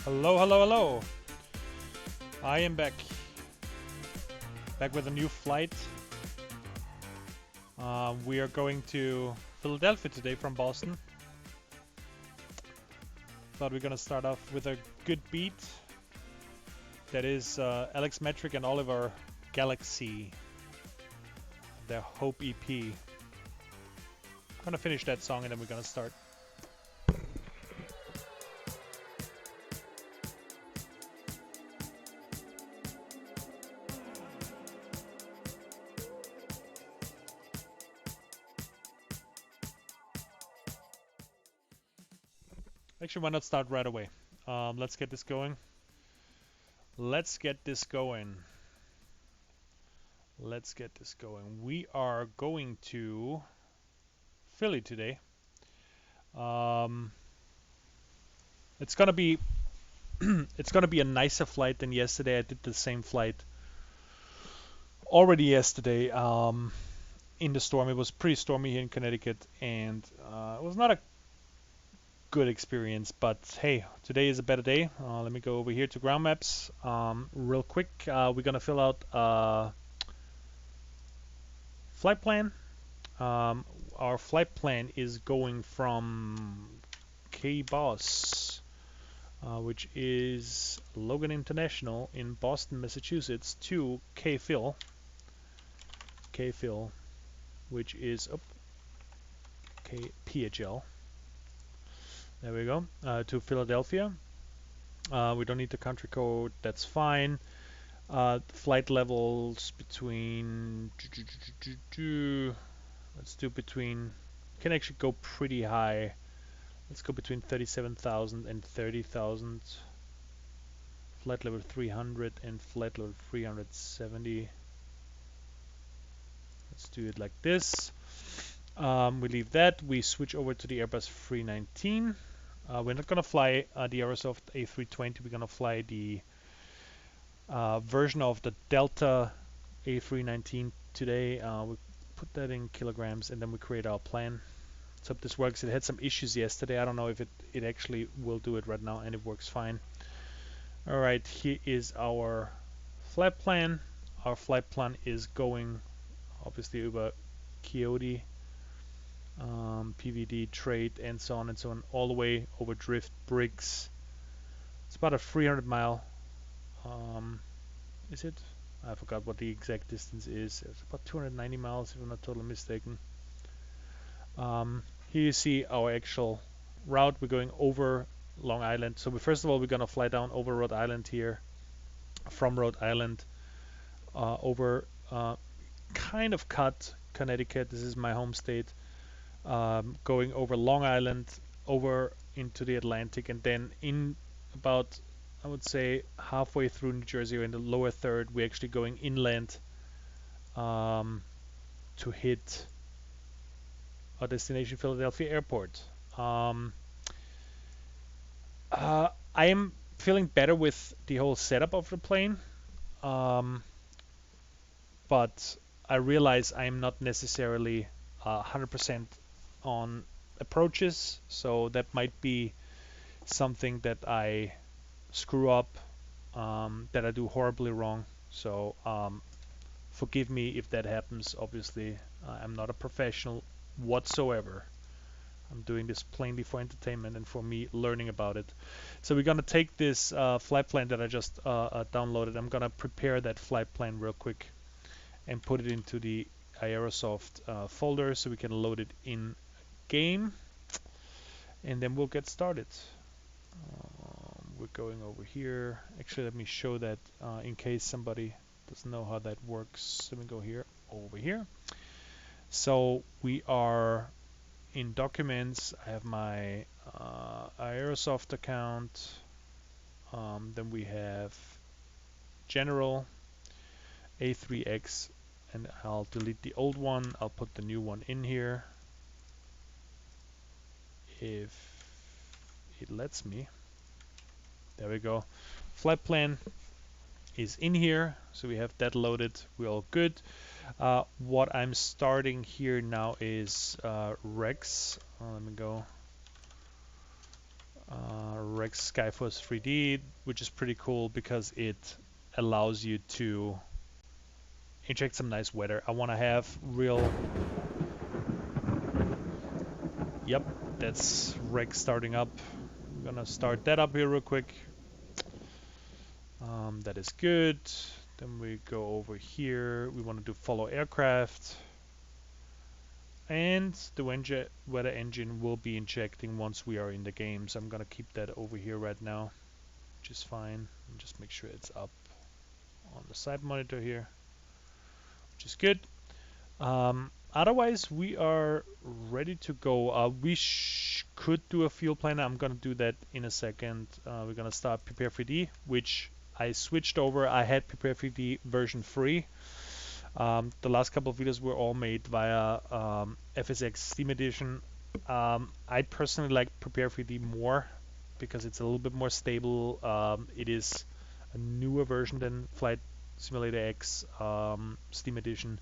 Hello, hello, hello. I am back. Back with a new flight. We are going to Philadelphia today from Boston. Thought we're going to start off with a good beat. That is Alex Metric and Oliver Galaxy. Their Hope EP. Gonna finish that song and then we're gonna start. Actually, why not start right away? Let's get this going. Let's get this going. Let's get this going. We are going to Philly today. It's gonna be it's gonna be a nicer flight than yesterday. I did the same flight already yesterday in the storm. It was pretty stormy here in Connecticut, and it was not a good experience. But hey, today is a better day. Let me go over here to ground maps real quick. We're gonna fill out flight plan. Our flight plan is going from KBOS, which is Logan International in Boston, Massachusetts, to KPhil, which is PHL. There we go. To Philadelphia. We don't need the country code. That's fine. Flight levels between. Let's do between. Can actually go pretty high. Let's go between 37,000 and 30,000. Flight level 300 and flight level 370. Let's do it like this. We leave that. We switch over to the Airbus A319. We're not going to fly the Aerosoft A320. We're going to fly the version of the Delta A319 today. We put that in kilograms and then we create our plan. Let's hope this works. It had some issues yesterday. I don't know if it actually will do it right now, and it works fine. Alright, here is our flight plan. Our flight plan is going obviously over Coyote, PVD, trade, and so on, all the way over Drift, Briggs. It's about a 300 mile. Is it? I forgot what the exact distance is. It's about 290 miles, if I'm not totally mistaken. Here you see our actual route. We're going over Long Island. So first of all, we're gonna fly down over Rhode Island here, from Rhode Island over kind of cut Connecticut. This is my home state. Going over Long Island, over into the Atlantic, and then in about, I would say, halfway through New Jersey, or in the lower third, we're actually going inland to hit our destination, Philadelphia Airport. I am feeling better with the whole setup of the plane, but I realize I'm not necessarily 100% on approaches, so that might be something that I screw up, that I do horribly wrong. So forgive me if that happens. Obviously, I'm not a professional whatsoever. I'm doing this plainly for entertainment and for me learning about it. So we're gonna take this flight plan that I just downloaded. I'm gonna prepare that flight plan real quick and put it into the Aerosoft folder so we can load it in game, and then we'll get started. We're going over here. Actually, let me show that in case somebody doesn't know how that works. Let me go here, over here. So we are in documents. I have my Aerosoft account. Then we have general A3X, and I'll delete the old one. I'll put the new one in here if it lets me. There we go. Flight plan is in here, so we have that loaded. We're all good. What I'm starting here now is Rex. Let me go. Rex Skyforce 3D, which is pretty cool because it allows you to inject some nice weather. I want to have real. Yep, that's Rex starting up. I'm gonna start that up here real quick. That is good. Then we go over here. We want to do follow aircraft. And the weather engine will be injecting once we are in the game. So I'm going to keep that over here right now, which is fine. And just make sure it's up on the side monitor here, which is good. Otherwise, we are ready to go. We could do a fuel planner. I'm going to do that in a second. We're going to start Prepare 3D, which I switched over. I had Prepare 3D version 3. The last couple of videos were all made via FSX Steam Edition. I personally like Prepare 3D more because it's a little bit more stable. It is a newer version than Flight Simulator X Steam Edition,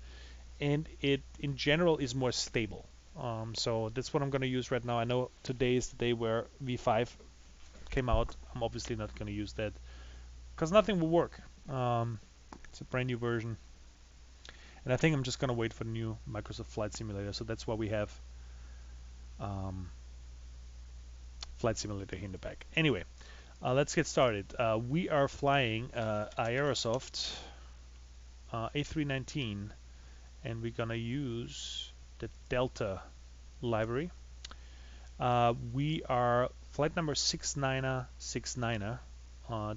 and it in general is more stable. So that's what I'm going to use right now. I know today is the day where V5 came out. I'm obviously not going to use that because nothing will work. It's a brand new version. And I think I'm just going to wait for the new Microsoft Flight Simulator. So that's why we have Flight Simulator here in the back. Anyway, let's get started. We are flying Aerosoft A319, and we're going to use the Delta library. We are flight number 6969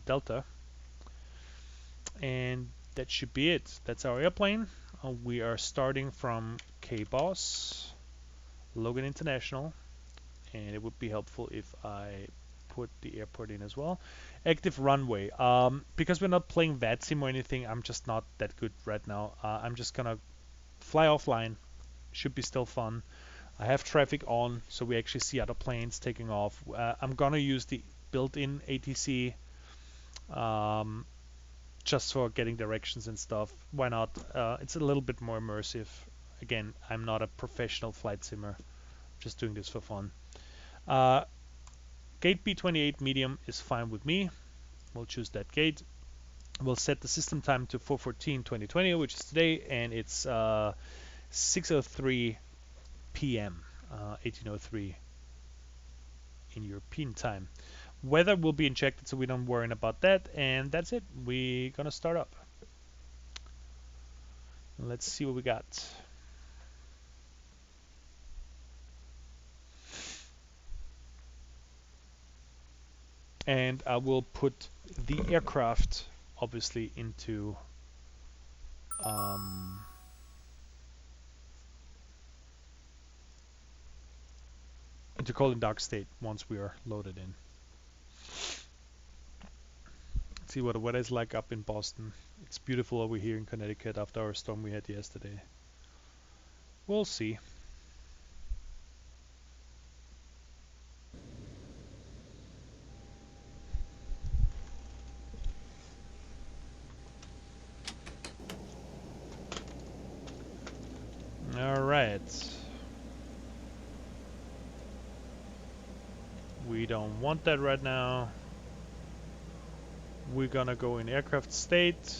Delta, and that should be it. That's our airplane. We are starting from KBOS, Logan International, and it would be helpful if I put the airport in as well. Active runway. Because we're not playing VATSIM or anything, I'm just not that good right now. I'm just gonna fly offline. Should be still fun. I have traffic on, so we actually see other planes taking off. I'm gonna use the built-in ATC. Just for getting directions and stuff. Why not? It's a little bit more immersive. Again, I'm not a professional flight simmer. Just doing this for fun. Gate B28 medium is fine with me. We'll choose that gate. We'll set the system time to 4/14/2020, which is today, and it's 6:03 p.m. 18:03 in European time. Weather will be injected, so we don't worry about that, and that's it. We're gonna start up. Let's see what we got. And I will put the aircraft obviously into cold and dark state once we are loaded in. See what the weather is like up in Boston. It's beautiful over here in Connecticut after our storm we had yesterday. We'll see. All right. We don't want that right now. We're gonna go in aircraft state,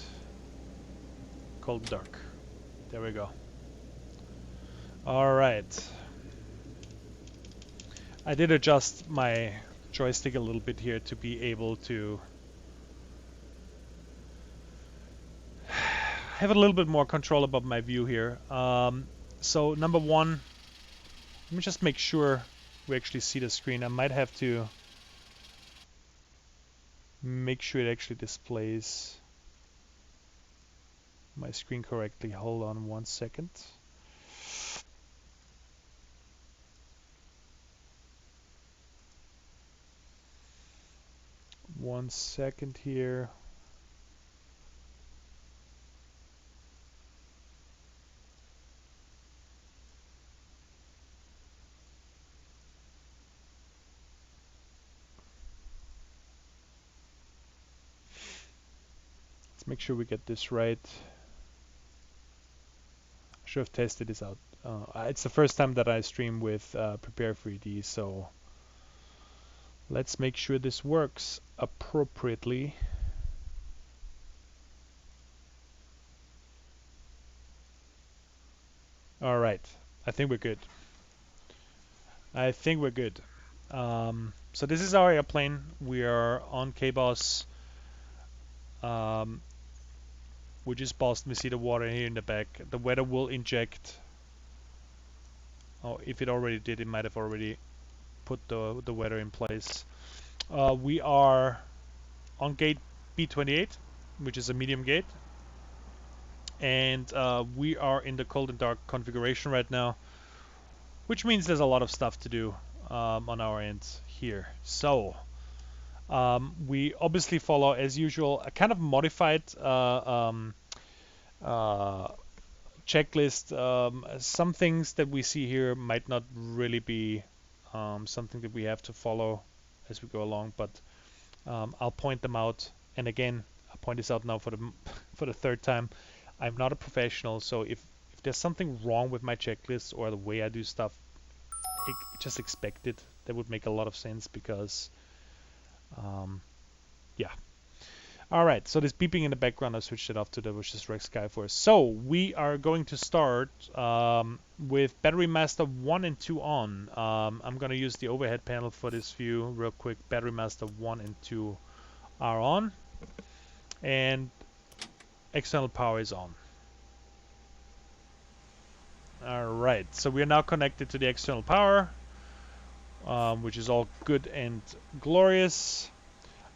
cold dark. There we go. All right. I did adjust my joystick a little bit here to be able to have a little bit more control about my view here. So number one, let me just make sure we actually see the screen. I might have to make sure it actually displays my screen correctly. Hold on 1 second. One second here. Let's make sure we get this right. I should have tested this out. It's the first time that I stream with Prepare 3D, so Let's make sure this works appropriately. All right, I think we're good. I think we're good. So this is our airplane. We are on KBOS. We just passed. We see the water here in the back. The weather will inject. Oh, if it already did, it might have already put the weather in place. We are on gate B28, which is a medium gate, and we are in the cold and dark configuration right now, which means there's a lot of stuff to do on our end here. So we obviously follow, as usual, a kind of modified checklist. Some things that we see here might not really be something that we have to follow as we go along, but I'll point them out. And again, I'll point this out now for the for the third time. I'm not a professional, so if there's something wrong with my checklist or the way I do stuff, just expect it. That would make a lot of sense because, yeah. All right, so this beeping in the background, I switched it off to the Vicious Rex Skyforce. So we are going to start with Battery Master 1 and 2 on. I'm going to use the overhead panel for this view real quick. Battery Master 1 and 2 are on, and external power is on. All right, so we are now connected to the external power, which is all good and glorious.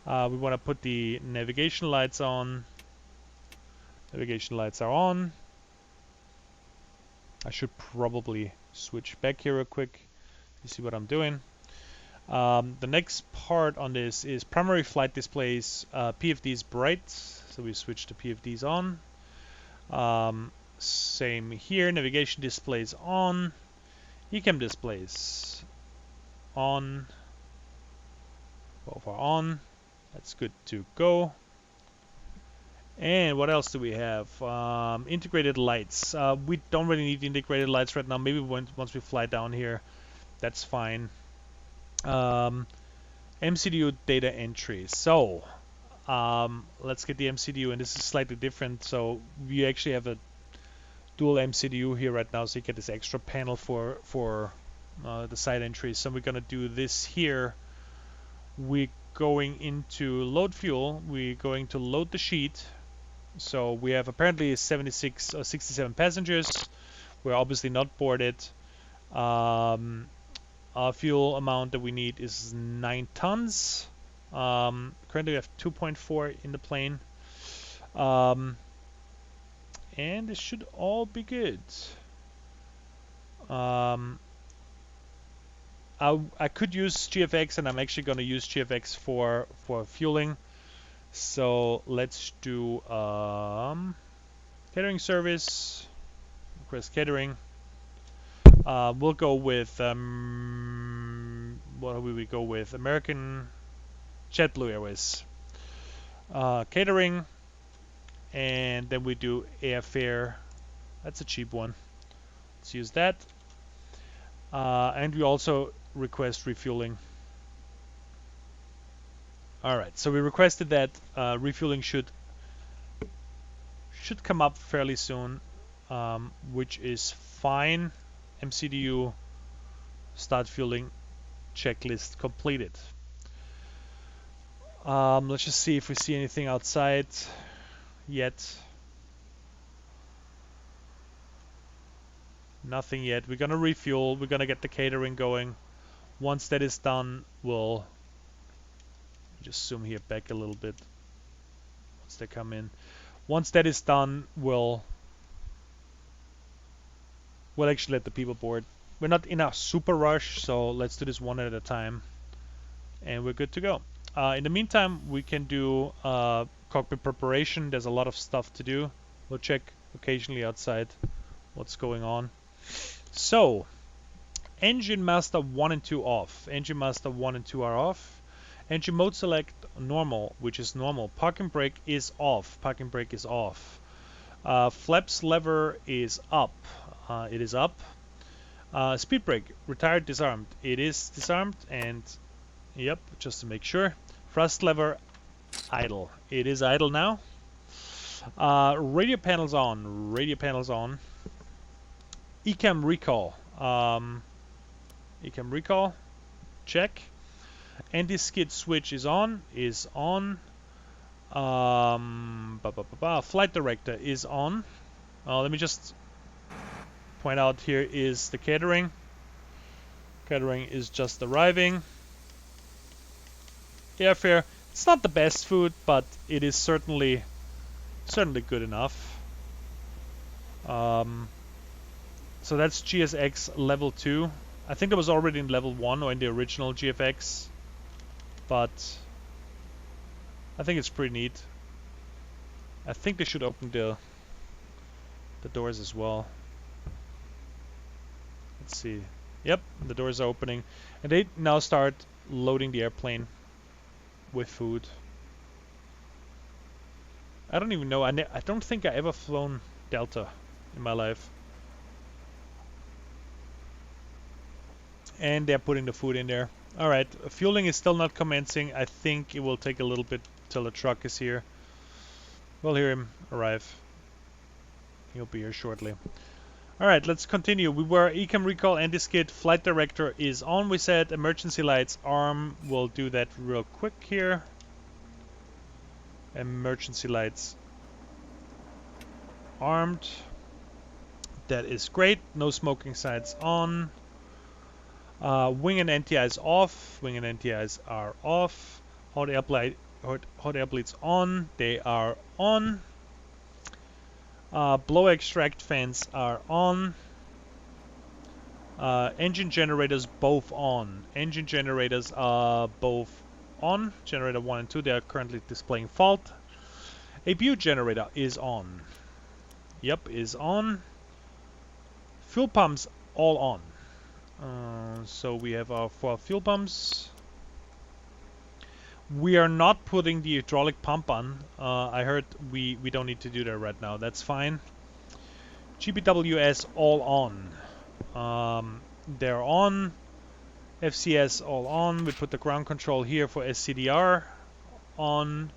We want to put the navigation lights on. Navigation lights are on. I should probably switch back here real quick to see what I'm doing. The next part on this is primary flight displays, PFDs bright, so we switch to PFDs on. Same here, navigation displays on, ECAM displays on, both are on. That's good to go. And what else do we have? Integrated lights. We don't really need integrated lights right now. Maybe once we fly down here, that's fine. MCDU data entry. So let's get the MCDU, and this is slightly different. So we actually have a dual MCDU here right now, so you get this extra panel for the side entries. So we're gonna do this here. We're going into load fuel. We're going to load the sheet. So we have apparently 76 or 67 passengers. We're obviously not boarded. Our fuel amount that we need is 9 tons. Currently we have 2.4 in the plane. And this should all be good. I could use GFX, and I'm actually going to use GFX for fueling. So let's do catering service, request catering. We'll go with what will we go with? American JetBlue Airways catering, and then we do airfare. That's a cheap one. Let's use that. And we also request refueling. All right, so we requested that. Refueling should come up fairly soon, which is fine. MCDU start fueling checklist completed. Let's just see if we see anything outside yet. Nothing yet. We're gonna refuel. We're gonna get the catering going. Once that is done, we'll just zoom here back a little bit once they come in. Once that is done, we'll actually let the people board. We're not in a super rush, so let's do this one at a time, and we're good to go. In the meantime, we can do cockpit preparation. There's a lot of stuff to do. We'll check occasionally outside what's going on. So, engine master 1 and 2 off. Engine master 1 and 2 are off. Engine mode select normal, which is normal. Parking brake is off. Parking brake is off. Flaps lever is up. It is up. Speed brake retired, disarmed. It is disarmed, and Yep, just to make sure. Thrust lever idle. It is idle now. Radio panels on. Radio panels on. Ecam recall. Ecam recall. Check. Anti-skid switch is on. Is on. Flight director is on. Let me just point out here is the catering. Catering is just arriving. Airfare. It's not the best food, but it is certainly good enough. So that's GSX level 2. I think that was already in level 1 or in the original GFX, but I think it's pretty neat. I think they should open the doors as well. Let's see. Yep, the doors are opening, and they now start loading the airplane with food. I don't even know. I don't think I ever flown Delta in my life. And they're putting the food in there. Alright, fueling is still not commencing. I think it will take a little bit till the truck is here. We'll hear him arrive. He'll be here shortly. Alright, let's continue. We were Ecam recall, anti-skid, flight director is on. We said emergency lights arm. We'll do that real quick here. Emergency lights armed. That is great. No smoking signs on. Wing and NTIs off. Wing and NTIs are off. Hot air bleeds on. They are on. Blow extract fans are on. Engine generators both on. Engine generators are both on. Generator 1 and 2, they are currently displaying fault. APU generator is on. Yep, is on. Fuel pumps all on. So we have our 4 fuel pumps. We are not putting the hydraulic pump on. I heard we don't need to do that right now. That's fine. GPWS all on. They're on. FCS all on. We put the ground control here for SCDR on.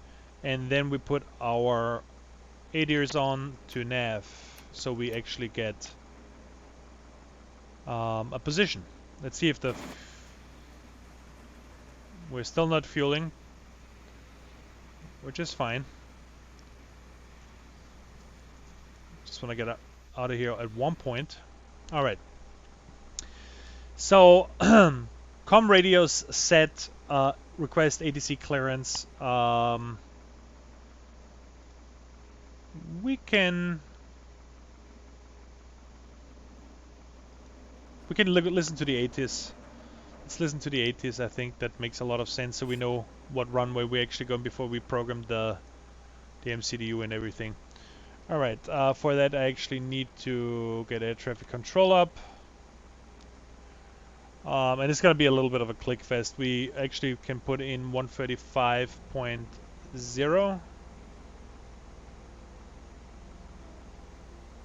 And then we put our ADIRs on to nav. So we actually get a position. Let's see if we're still not fueling, which is fine. Just want to get out of here at one point. All right. So, com radios set. Request ATC clearance. We can listen to the ATIS. Let's listen to the ATIS. I think that makes a lot of sense, so we know what runway we're actually going before we program the MCDU and everything. Alright, for that I actually need to get air traffic control up. And it's going to be a little bit of a click fest. We actually can put in 135.0.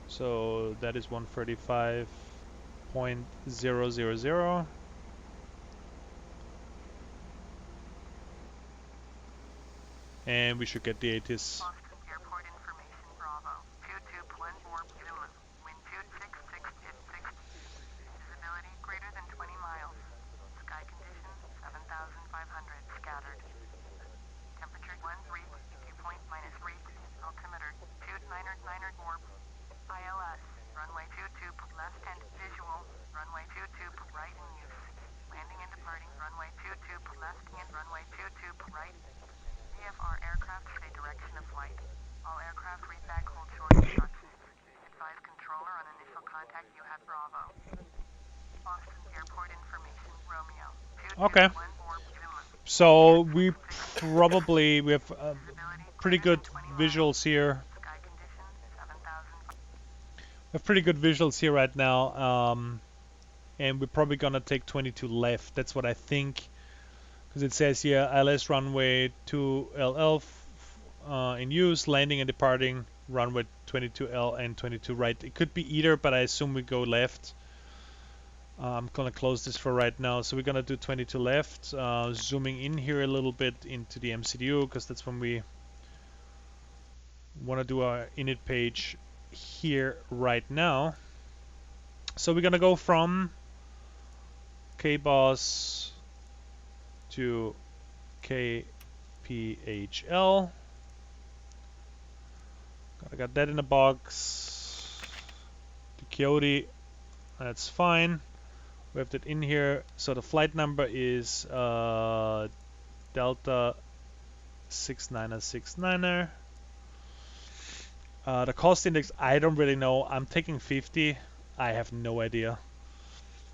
So that is 135.000. And we should get the ATIS. Airport information, Bravo. 2214 Zulu. Wind 266 Visibility greater than 20 miles. Sky conditions 7,500 scattered. Temperature 13, dew point -3. Altimeter 299 warp. ILS. Runway 22 left and visual. Runway 22 right in use. Landing and departing. Runway 22 left and runway 22 right. VFR aircraft stay direction of flight. All aircraft read back hold short instructions. Advise controller on initial contact you have Bravo. Boston Airport information, Romeo. Okay. So we have pretty good visuals here. We have pretty good visuals here right now. And we're probably gonna take 22 left. That's what I think. Because it says here ILS runway 2LL in use, landing and departing runway 22L and 22 right. It could be either, but I assume we go left. I'm gonna close this for right now. So we're gonna do 22 left, zooming in here a little bit into the MCDU because that's when we want to do our init page here right now. So we're gonna go from KBOS to KPHL. I got that in the box. The Coyote, that's fine. We have that in here. So the flight number is Delta 6969er. The cost index, I don't really know. I'm taking 50. I have no idea.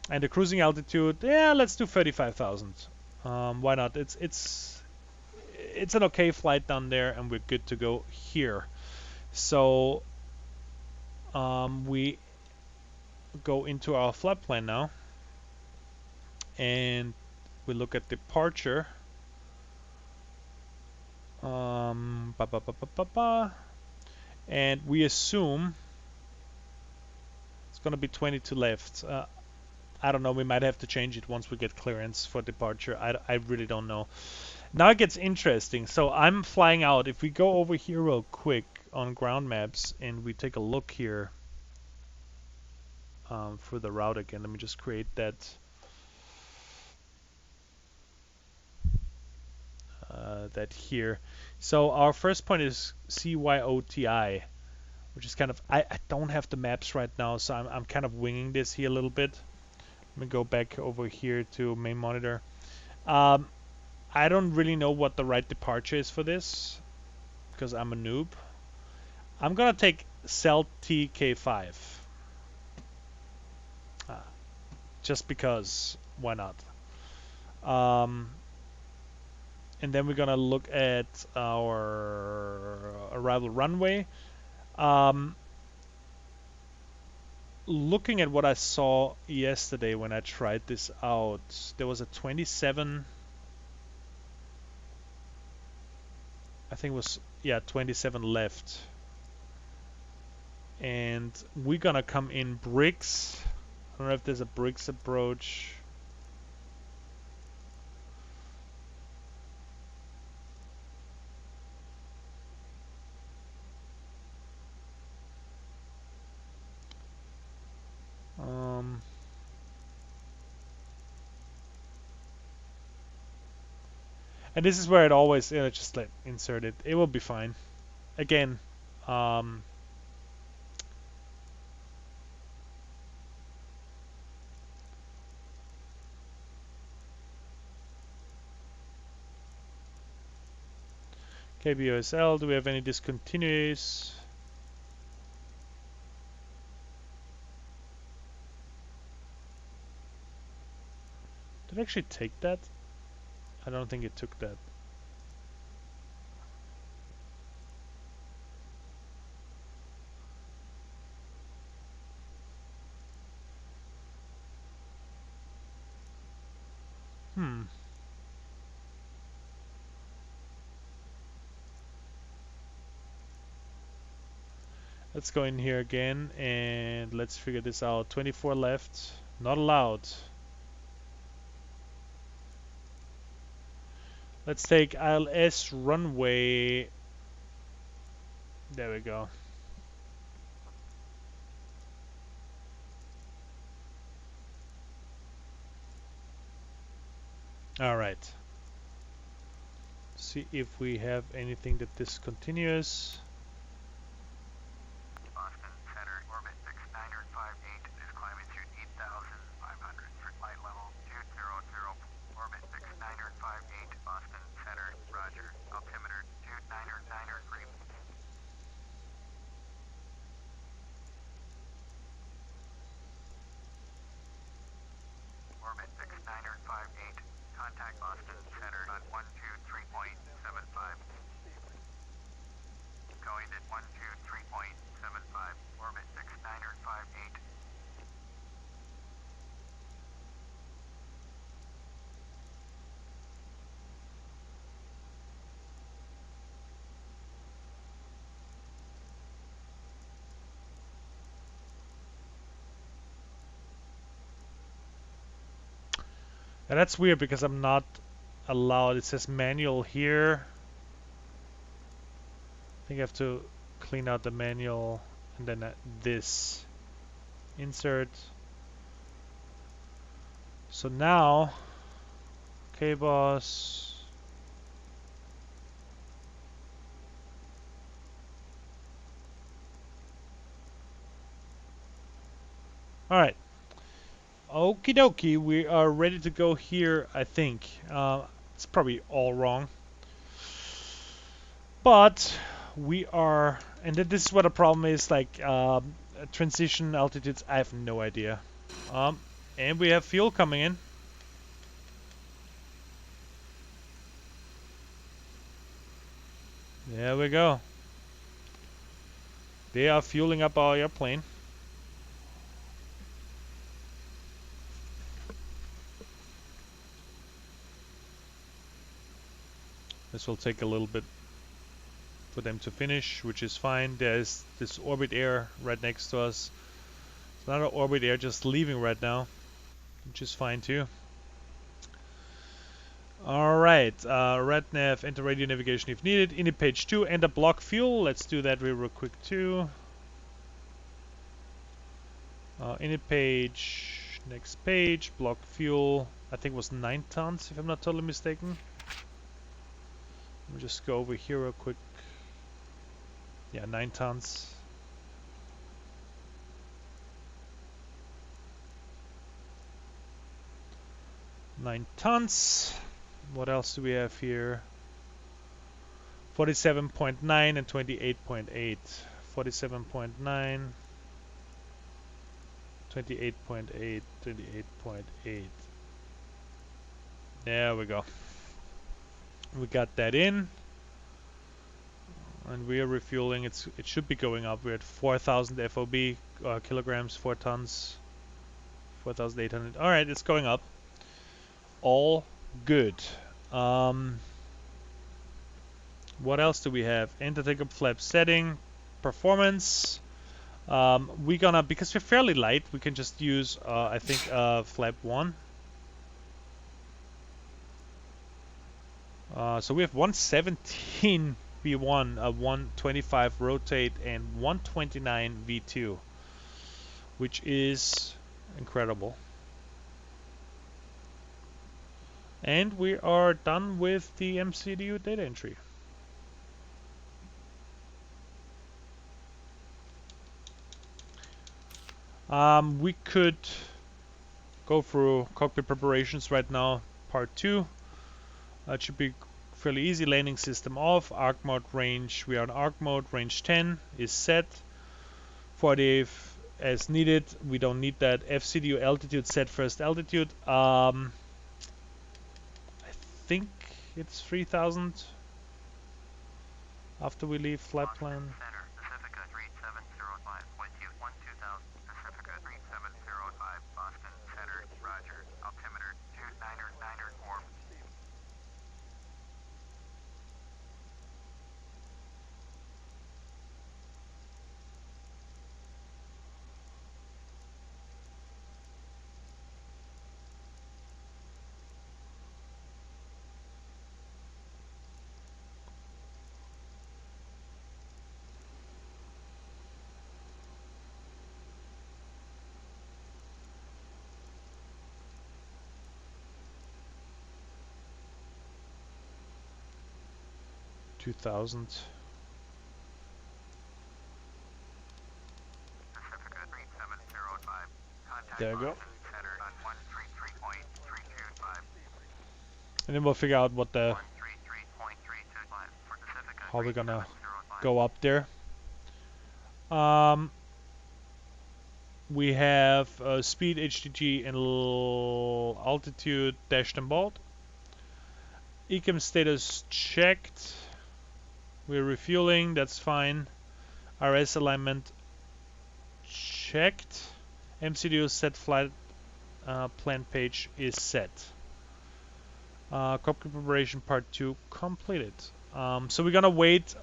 And the cruising altitude, yeah, let's do 35,000. Why not? It's an okay flight down there, and we're good to go here. So we go into our flight plan now, and we look at departure. And we assume it's gonna be 22 left. I don't know. We might have to change it once we get clearance for departure. I really don't know. Now it gets interesting. So I'm flying out. If we go over here real quick on ground maps and we take a look here for the route again. Let me just create that. That here. So our first point is CYOTI, which is kind of, I don't have the maps right now, so I'm kind of winging this here a little bit. Let me go back over here to main monitor. I don't really know what the right departure is for this because I'm a noob. I'm gonna take Cell TK5 just because, why not? And then we're gonna look at our arrival runway. Looking at what I saw yesterday when I tried this out, there was a 27, I think it was, yeah, 27 left. And we're gonna come in bricks. I don't know if there's a bricks approach. And this is where it always, just like insert it. It will be fine. Again, KBOSL, do we have any discontinuous? Did it actually take that? I don't think it took that. Let's go in here again and let's figure this out. 24 left, not allowed. Let's take ILS runway. There we go. All right. See if we have anything that discontinuous. Boston Center, orbit 6958 is climbing to 8,500 for flight level 200. Orbit 6958, Boston Center, roger. Altimeter 299 Orbit 6958, contact Boston Center on 123.75. Going at 123.75, orbit 6958. And that's weird because I'm not allowed. It says manual here. I think I have to clean out the manual and then this insert. So now KBOS. All right. Okie dokie, we are ready to go here, I think. It's probably all wrong. But we are, and this is what the problem is, like transition altitudes, I have no idea. And we have fuel coming in. There we go. They are fueling up our airplane. This will take a little bit for them to finish, which is fine. There's this Orbit Air right next to us. It's not an Orbit Air just leaving right now, which is fine too. Alright, RadNav, enter radio navigation if needed. Init page 2, enter block fuel. Let's do that real quick too. Init page, next page, block fuel. I think it was 9 tons if I'm not totally mistaken. Let me just go over here real quick. Yeah, 9 tons. What else do we have here? 47.9 and 28.8. 47.9, 28.8, 28.8. There we go. We got that in. And we are refueling. It should be going up. We're at 4,000 FOB kilograms, 4 tons, 4,800. All right, it's going up. All good. What else do we have? Enter take-up flap setting, performance. We're gonna, because we're fairly light, we can just use I think flap 1. So we have 117 V1, 125 rotate, and 129 V2, which is incredible. And we are done with the MCDU data entry. We could go through cockpit preparations right now, part 2. That should be fairly easy. Landing system off, arc mode range. We are on arc mode, range 10 is set. 40 as needed. We don't need that. FCDU altitude set first altitude. I think it's 3,000 after we leave flight plan. Boston Center, Roger, altimeter 29er warm. 2,000. There we go. And then we'll figure out what the how we're gonna go up there. We have speed, HTG, and altitude dashed and bold. Ecam status checked. We're refueling, that's fine. RS alignment checked. MCDU set flight plan page is set. Cockpit preparation part 2 completed. So we're gonna wait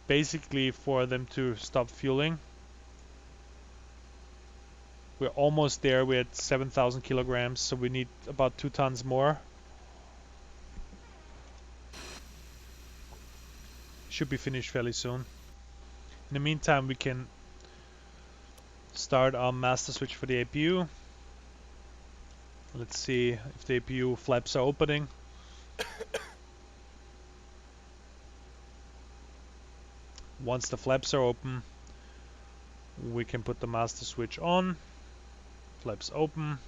basically for them to stop fueling, We're almost there. We're at 7,000 kilograms, so we need about 2 tons more. Should be finished fairly soon. In the meantime, we can start our master switch for the APU. Let's see if the APU flaps are opening. Once the flaps are open, we can put the master switch on. Flaps open.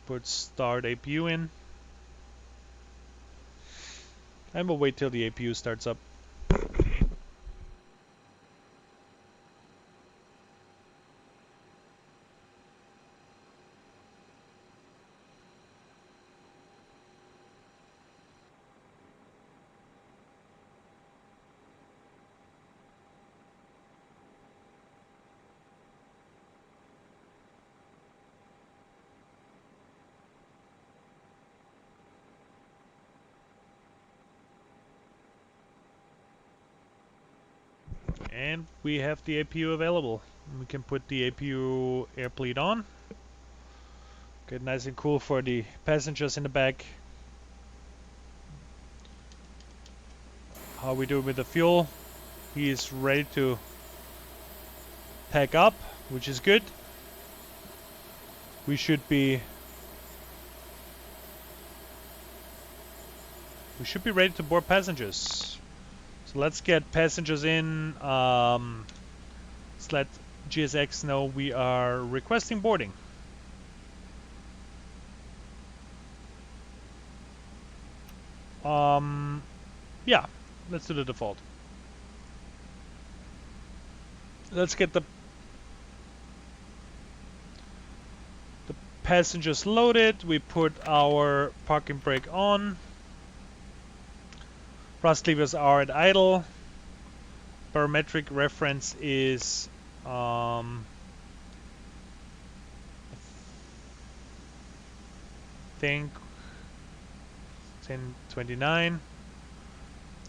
Put start APU in. And we'll wait till the APU starts up. And we have the APU available. We can put the APU air bleed on. Get nice and cool for the passengers in the back. How we do with the fuel? He is ready to pack up, which is good. We should be ready to board passengers. So let's get passengers in. Let's let GSX know we are requesting boarding. Yeah, let's do the default. Let's get the passengers loaded. We put our parking brake on. Thrust levers are at idle. Barometric reference is I think 1029.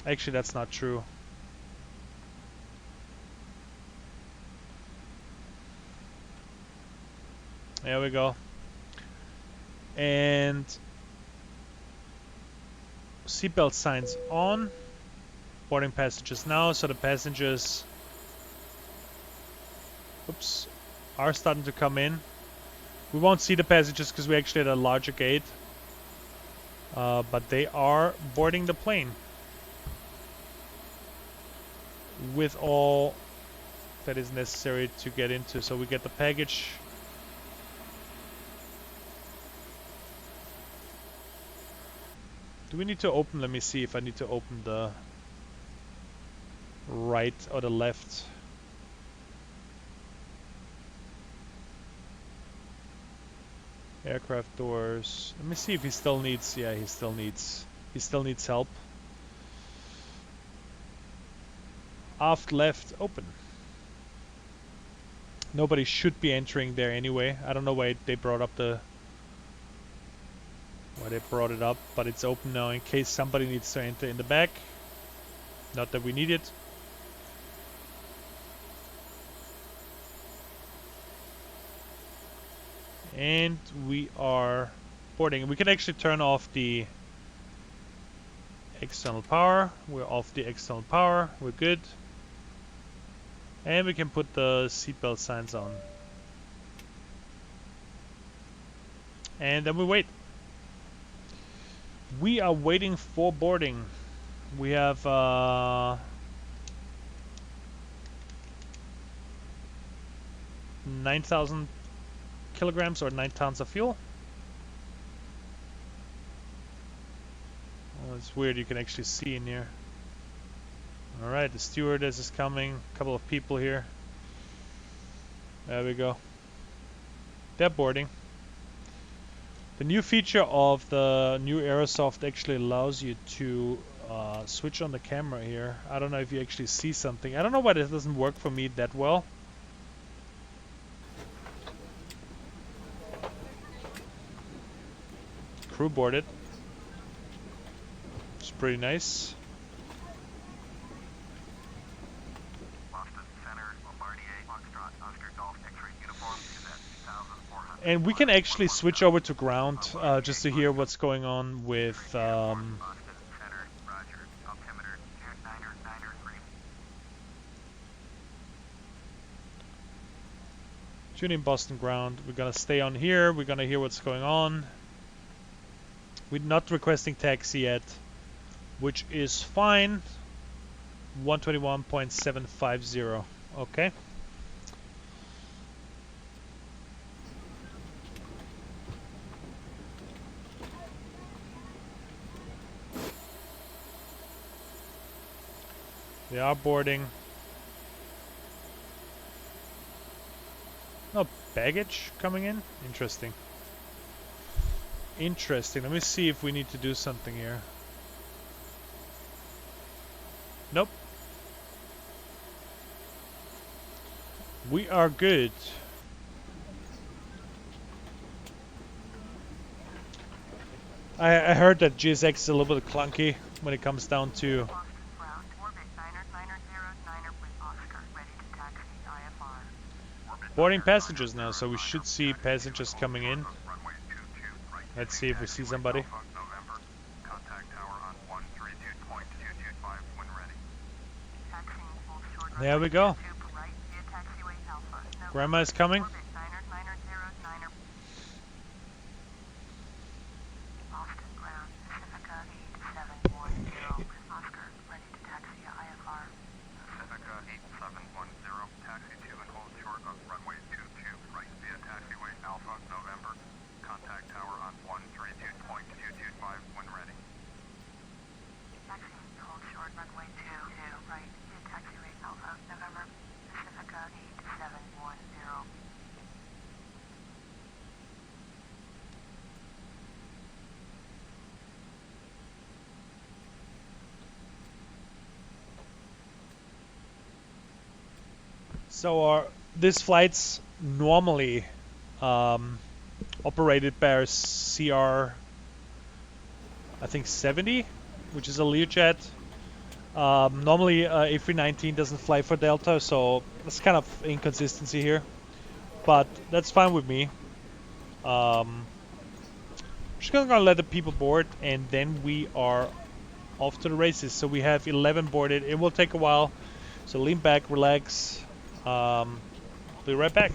Actually, that's not true. There we go. And seatbelt signs on. Boarding passengers now, so the passengers are starting to come in. We won't see the passengers because we actually had a larger gate. But they are boarding the plane with all that is necessary to get into. So we get the package. Do we need to open? Let me see if I need to open the right or the left. Aircraft doors. Let me see if he still needs. Yeah, he still needs help. Aft left open. Nobody should be entering there anyway. I don't know why they brought up the it up, but it's open now in case somebody needs to enter in the back. Not that we need it. And we are boarding. We can actually turn off the external power. We're off the external power. We're good. And we can put the seatbelt signs on. And then we wait. We are waiting for boarding. We have 9,000 kilograms or 9 tons of fuel. Oh, it's weird, you can actually see in here. Alright, the stewardess is coming. A couple of people here. There we go. They're boarding. The new feature of the new Aerosoft actually allows you to switch on the camera here. I don't know if you actually see something. I don't know why this doesn't work for me that well. Crew boarded. It's pretty nice. Boston Center, Bombardier, Foxtrot, Oscar Golf, X-ray And we can actually switch over to ground just to hear what's going on with tuning Boston ground. We're gonna stay on here. We're gonna hear what's going on. We're not requesting taxi yet, which is fine. 121.750. Okay. They are boarding. No baggage coming in? Interesting. Interesting. Let me see if we need to do something here. Nope. We are good. I heard that GSX is a little bit clunky when it comes down to boarding passengers now, so we should see passengers coming in. Let's see if we see somebody. There we go. Grandma is coming. So these flights normally operated by our CR, I think 70, which is a Learjet. Normally A319 doesn't fly for Delta, so that's kind of inconsistency here. But that's fine with me. Just gonna let the people board, and then we are off to the races. So we have 11 boarded. It will take a while, so lean back, relax. Be right back.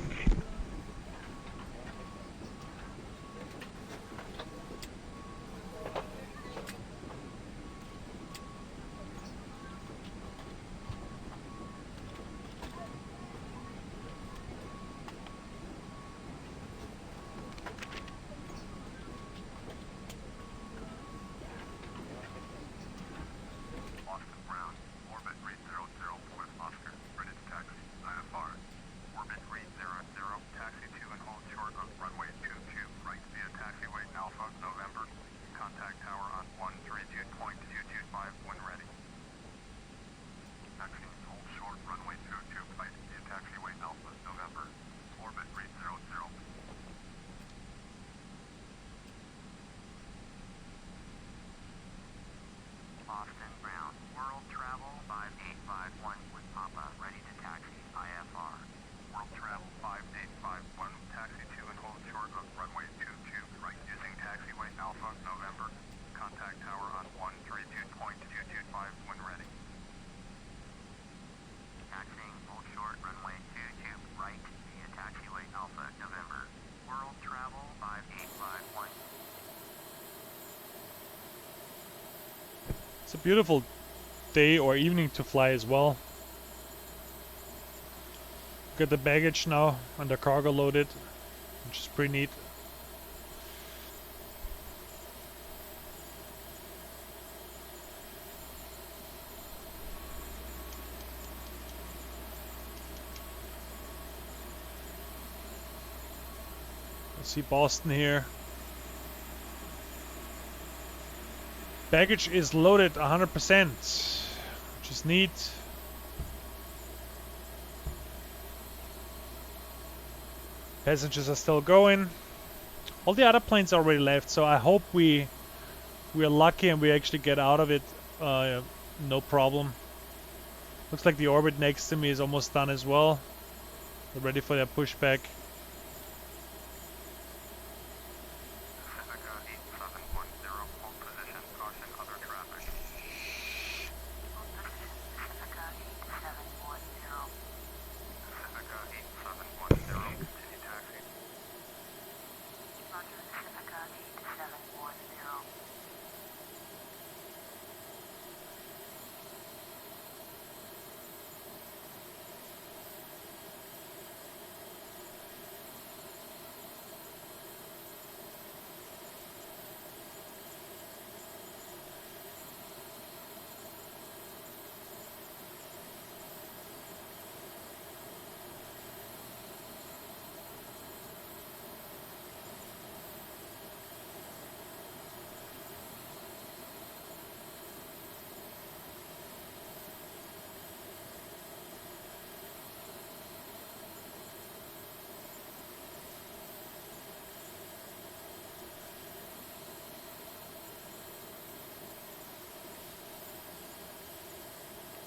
It's a beautiful day or evening to fly as well. Got the baggage now and the cargo loaded, which is pretty neat. Let's see Boston here. Baggage is loaded 100%, which is neat. Passengers are still going. All the other planes already left, so I hope we are lucky and we actually get out of it no problem. Looks like the orbit next to me is almost done as well. They're ready for their pushback. Departure Pacifica 8710.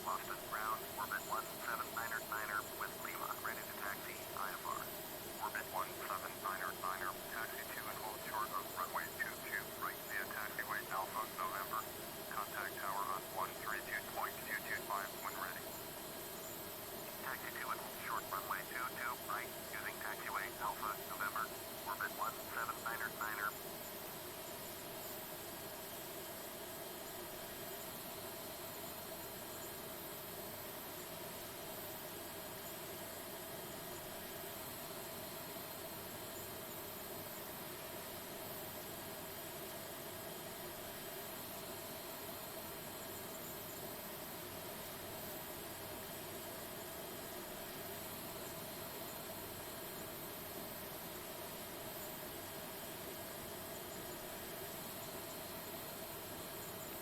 Boston ground, orbit 179er with Lima, ready to taxi, IFR. Orbit 179er, taxi to and hold short of runway 22, right via taxiway Alpha, November. Contact tower on 132.225 when ready. Taxi to and hold short runway 22, right, using taxiway Alpha, November. Orbit 179er.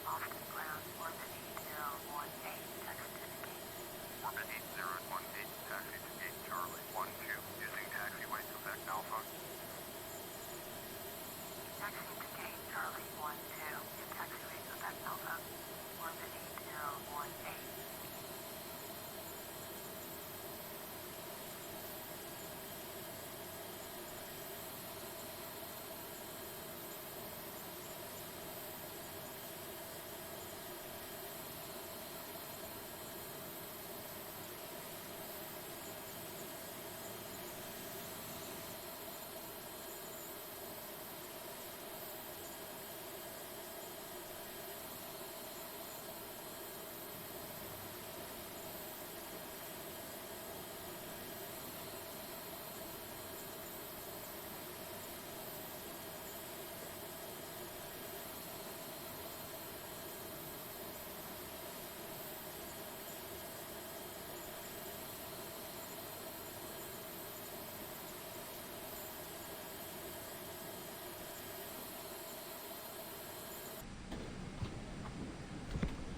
Boston ground, orbit 8018, taxi to the gate. Orbit 8018, taxi to gate Charlie 12, using taxiway Quebec Alpha. Taxi to gate Charlie 12, use taxiway Quebec Alpha. Orbit 8018.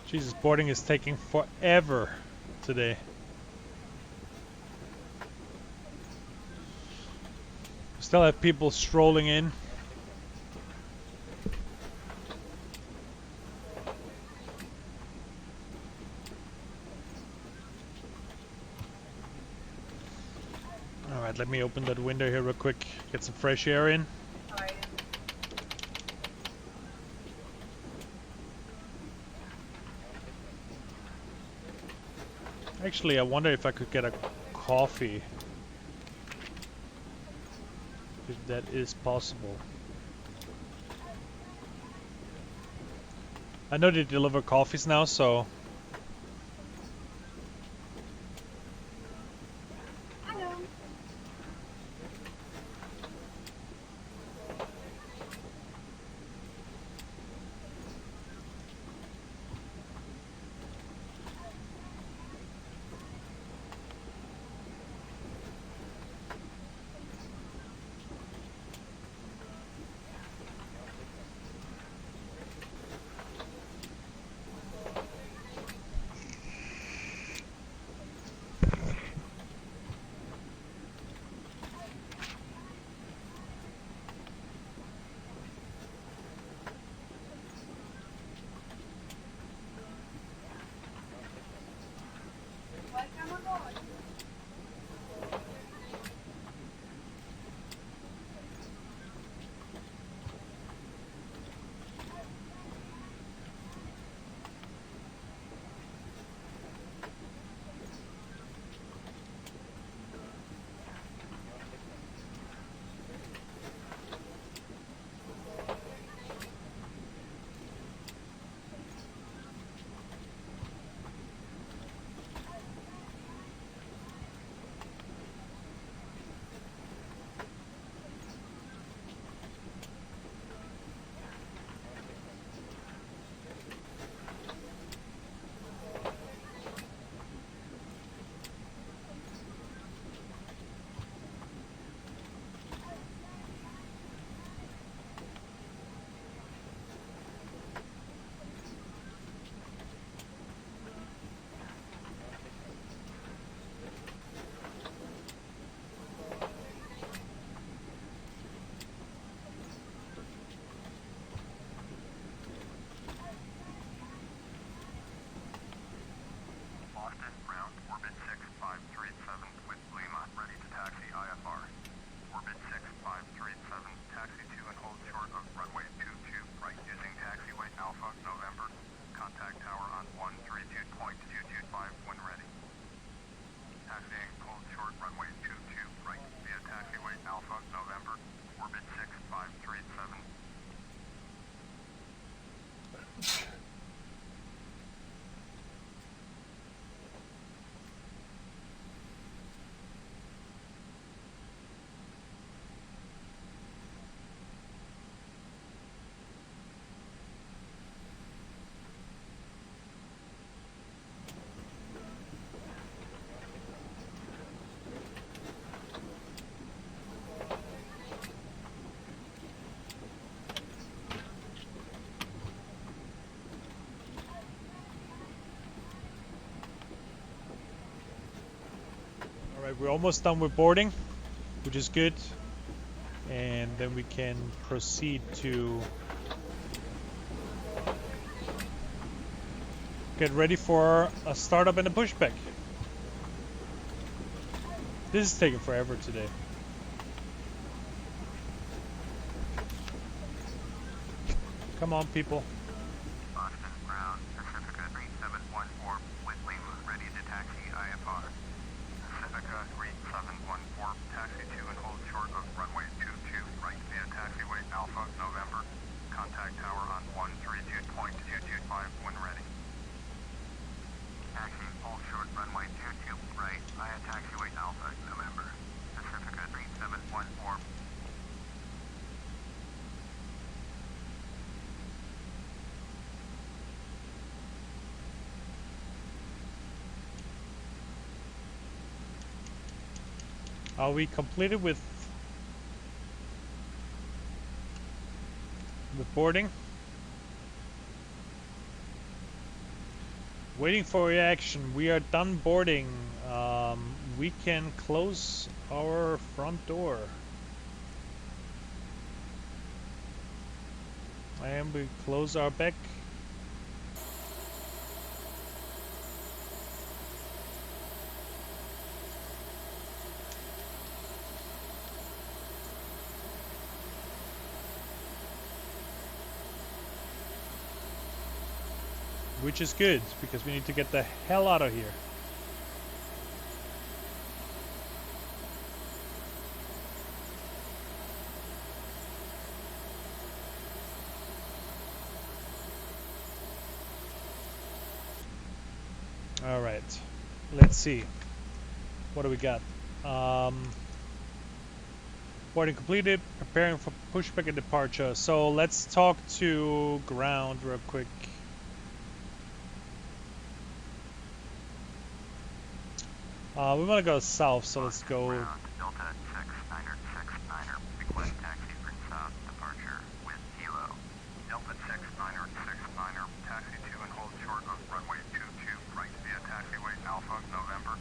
Jesus, boarding is taking forever today. Still have people strolling in. Alright, let me open that window here real quick, get some fresh air in. Actually, I wonder if I could get a coffee. If that is possible. I know they deliver coffees now, so... taxi to and hold short of runway 22 right using taxiway Alpha November. Contact tower on 132.225 when ready. Taxiing hold short runway 22 right via taxiway Alpha November. Orbit 6537. Alright, we're almost done with boarding, which is good. And then we can proceed to get ready for a startup and a pushback. This is taking forever today. Come on, people. Boston Ground, Pacifica 3714 with Lima, ready to taxi IFR. Pacifica 3714, taxi to and hold short of runway 22 right via taxiway Alpha November. Contact tower on 132.225 when ready. Taxi hold short runway 22 right via taxiway Alpha November. Pacifica 3714. Are we completed with boarding? Waiting for reaction. We are done boarding. We can close our front door. And we close our back. Which is good, because we need to get the hell out of here. Alright, let's see. What do we got? Boarding completed, preparing for pushback and departure. So let's talk to ground real quick. We want to go south, so let's go. Delta 6969er, request taxi for south departure with Kilo. Delta 6969er, taxi to and hold short of runway 22 right via taxiway Alpha November.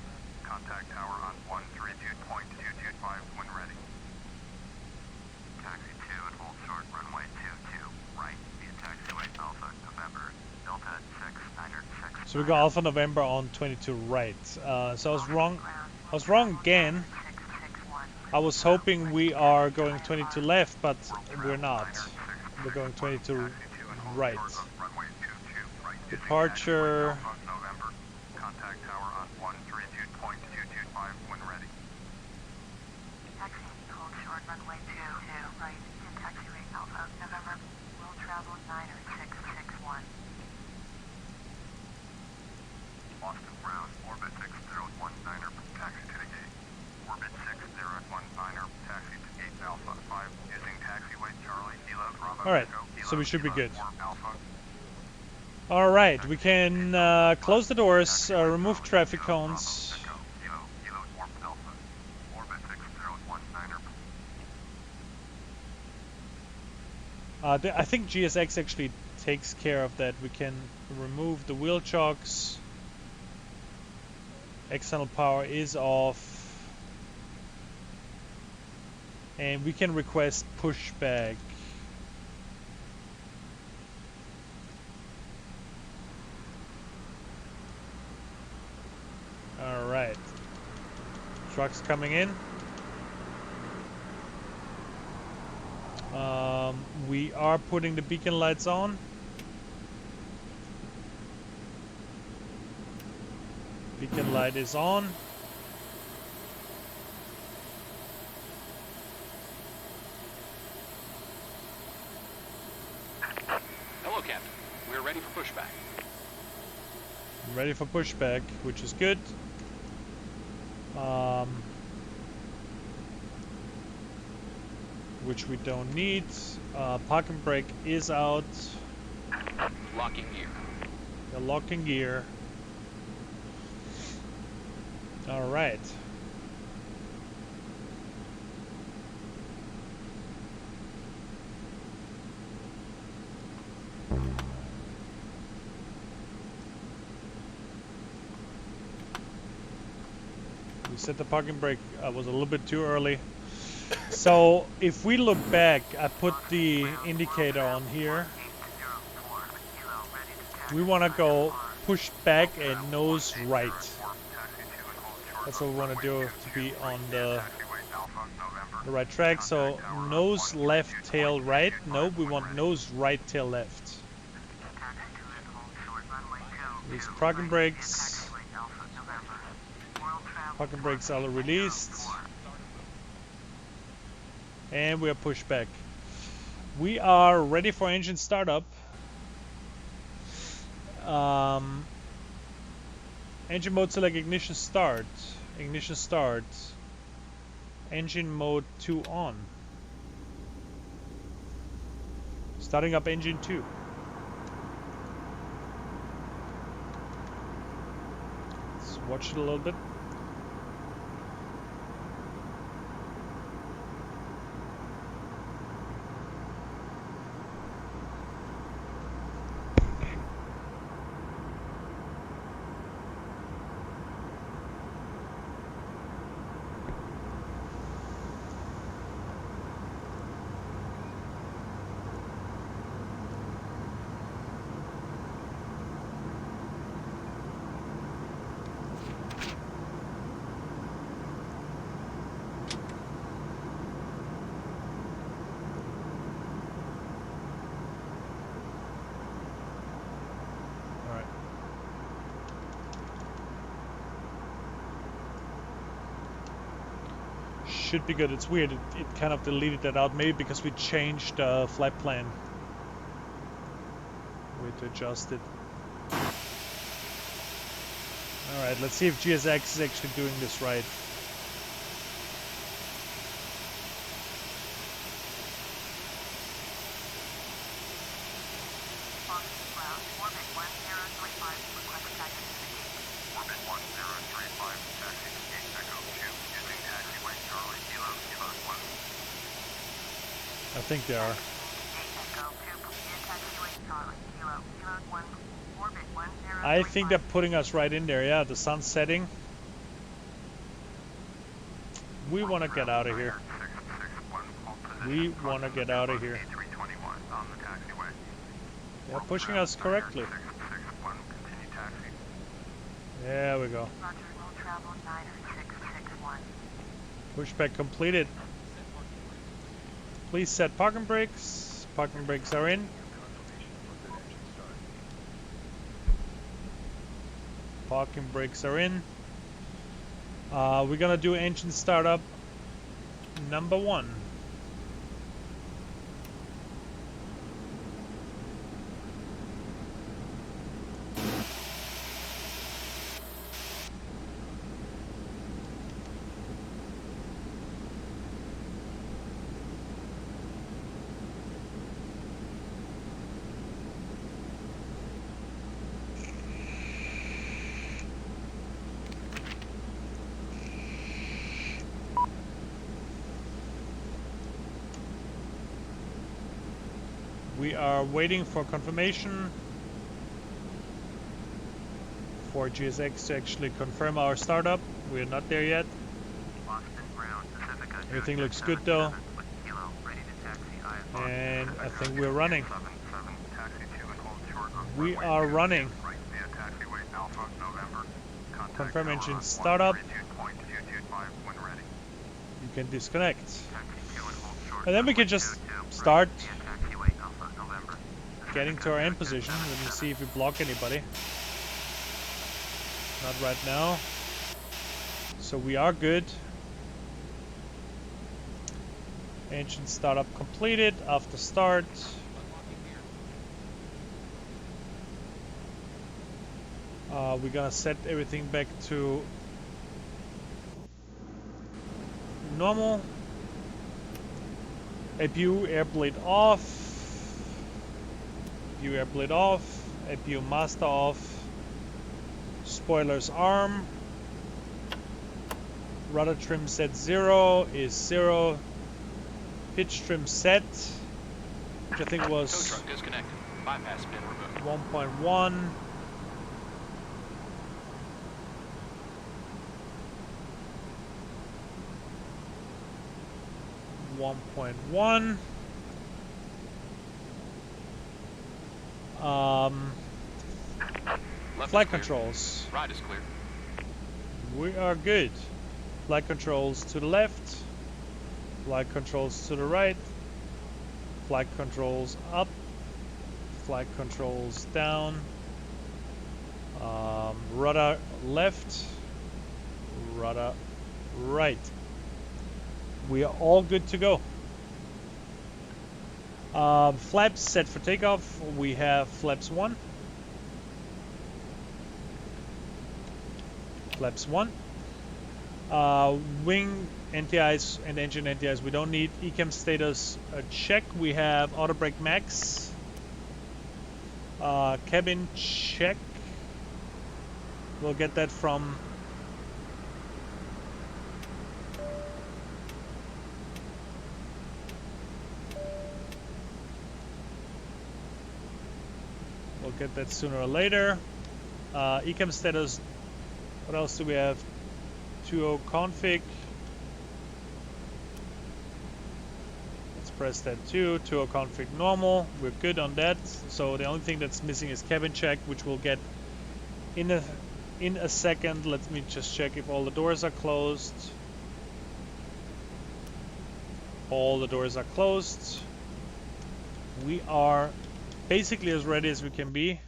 Contact tower on 132.225 when ready. Taxi to and hold short runway 22 right via taxiway Alpha November. Delta 6969er. So we go Alpha November on 22 right. So I was wrong. I was wrong again. I was hoping we are going 22 left, but we're not. We're going 22 right. Departure. Contact tower on 132.225 when ready. Taxi hold short runway 22 right in taxiway Alpha November. Will travel 90661. Boston Ground, orbit 6019er, taxi to the gate. Orbit 6019er, taxi to gate Alpha 5 using taxiway Charlie Kilo Bravo. All right, so we should be good. All right, we can close the doors, remove traffic cones. I think GSX actually takes care of that. We can remove the wheel chocks. External power is off. And we can request pushback. Alright. Trucks coming in. We are putting the beacon lights on. Beacon light is on. Hello, Captain. We're ready for pushback. Ready for pushback, which is good. Which we don't need. Parking brake is out. Locking gear. The locking gear. All right. We set the parking brake. I was a little bit too early. So if we look back, I put the indicator on here. We want to go push back and nose right. That's what we want to do to be on the right track. So nose left, tail right. No, we want nose right, tail left. These parking brakes. Parking brakes are released. And we are pushed back. We are ready for engine startup. Engine mode select ignition start. Ignition start. Engine mode 2 on. Starting up engine 2. Let's watch it a little bit. Should be good. It's weird. It kind of deleted that out. Maybe because we changed flight plan. We had to adjust it. Alright, let's see if GSX is actually doing this right. I think they are. I think they're putting us right in there. Yeah, the sun's setting. We want to get out of here. We want to get out of here. They're pushing us correctly. There we go. Pushback completed. Please set parking brakes. Parking brakes are in. Parking brakes are in. We're gonna do engine startup number 1. We are waiting for confirmation for GSX to actually confirm our startup. We're not there yet. Everything looks good though. And I think we're running. We are running. Confirm engine startup. You can disconnect. And then we can just start getting to our end position. Let me see if we block anybody. Not right now. So we are good. Engine startup completed after start. We're gonna set everything back to normal. APU air blade off. APU air blade off. APU master off. Spoilers arm. Rudder trim set 0 is 0. Pitch trim set, which I think was Tow truck disconnected. Bypass pin removed. 1.1. Left Flight is clear. controls. Right is clear. We are good. Flight controls to the left. Flight controls to the right. Flight controls up. Flight controls down. Rudder left. Rudder right. We are all good to go. Flaps set for takeoff. We have flaps 1. Flaps 1. Wing NTIs and engine NTIs we don't need. ECAM status check. We have auto brake max. Cabin check. We'll get that from sooner or later. ECAM status. What else do we have? 2.0 config. Let's press that too. 2.0 config normal. We're good on that. So the only thing that's missing is cabin check, which we'll get in a second. Let me just check if all the doors are closed. All the doors are closed. We are basically as ready as we can be.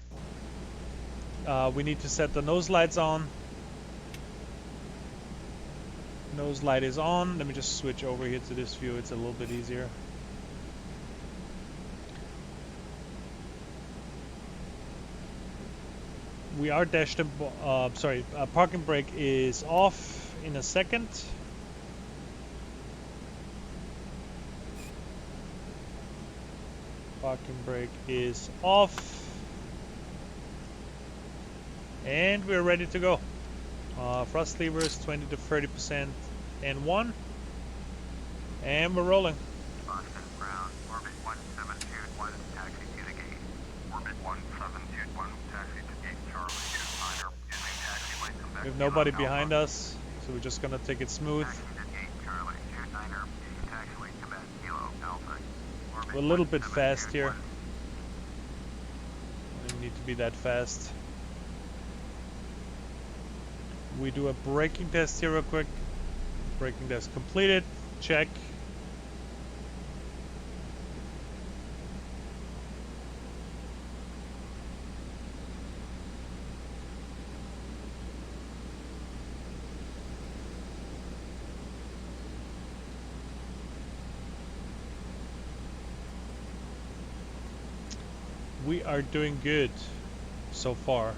We need to set the nose lights on. Nose light is on. Let me just switch over here to this view. It's a little bit easier. We are dashed. Parking brake is off in a second. Parking brake is off. And we're ready to go. Thrust levers 20 to 30% N1. And we're rolling. Boston ground, orbit 1721, taxi to the gate. Orbit 1721, taxi to gate Charlie 29er, using taxiway to We have nobody behind us, so we're just gonna take it smooth. Taxi to gate Charlie 29er, using taxiway to Quebec Kilo Alpha. Orbit We're a little bit 1721. fast here. We don't need to be that fast. We do a braking test here real quick. Braking test completed. Check. We are doing good so far.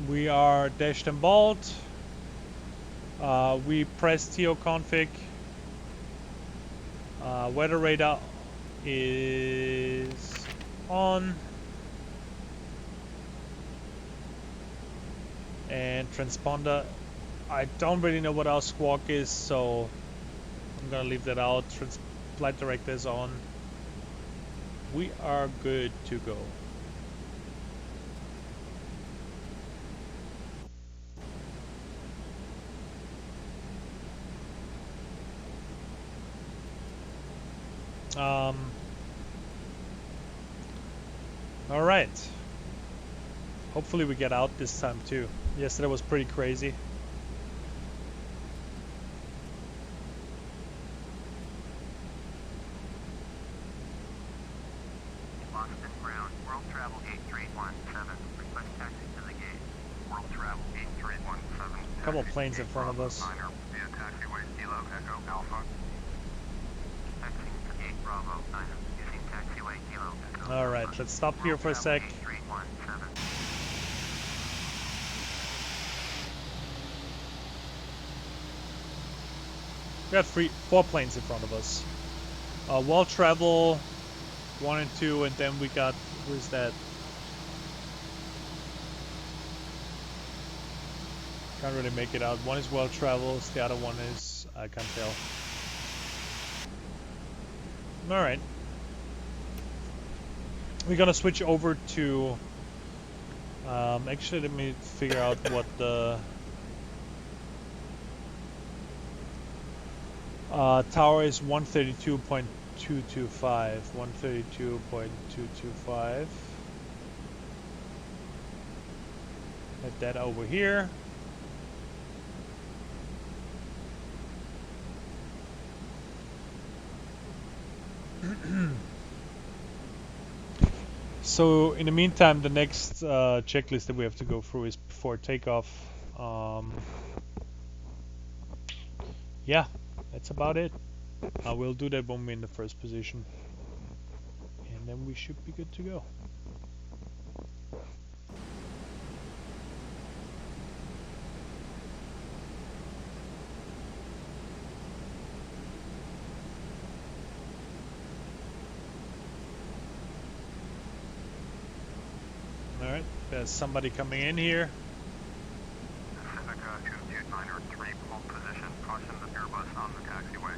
We are dashed and balled. We press TO config. Weather radar is on. And transponder, I don't really know what our squawk is, so I'm gonna leave that out. Flight director is on. We are good to go. All right. Hopefully we get out this time too. Yesterday was pretty crazy. Boston ground, World Travel 8317, request taxi to the gate. World Travel 8317. Couple planes in front of us. Via taxiway Kilo Echo Alpha. Taxiing to gate Bravo 9, using taxiway Kilo Echo. All right, let's stop here for a sec. 8317. We got 4 planes in front of us. Well travel 1 and 2, and then we got, who's that? Can't really make it out. One is well travels, the other one is, I can't tell. Alright. We're gonna switch over to, actually let me figure out what the tower is. 132.225. 132.225. Have that over here. So in the meantime, the next checklist that we have to go through is before takeoff. Yeah, that's about it. We'll do that when we're in the first position, and then we should be good to go. Alright, there's somebody coming in here. Pacifica 22903, hold position, caution the Airbus on the taxiway.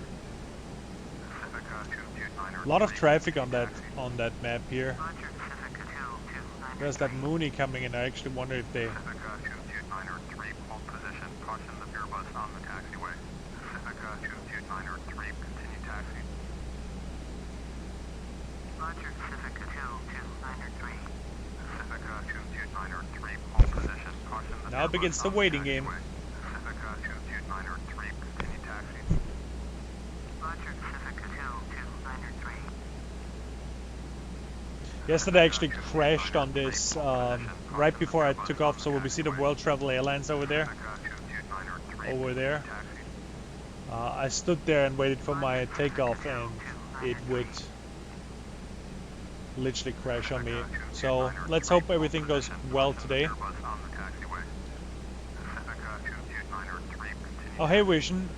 Pacifica 22903. A lot of traffic on that map here. There's that Mooney coming in. I actually wonder if they... Pacifica 22903, hold position, caution the Airbus on the taxiway. Pacifica 22903, continue taxi. Roger, Pacifica 22903. Pacifica 22903, hold position, caution the Now Airbus begins the on waiting taxiway. game. Pacifica 22903, continue taxi. Roger, Pacifica 22903. Yesterday I actually crashed on this right before I took off, so we see the World Travel Airlines over there. I stood there and waited for my takeoff, and it would literally crash on me. So let's hope everything goes well today. Oh, hey Vision.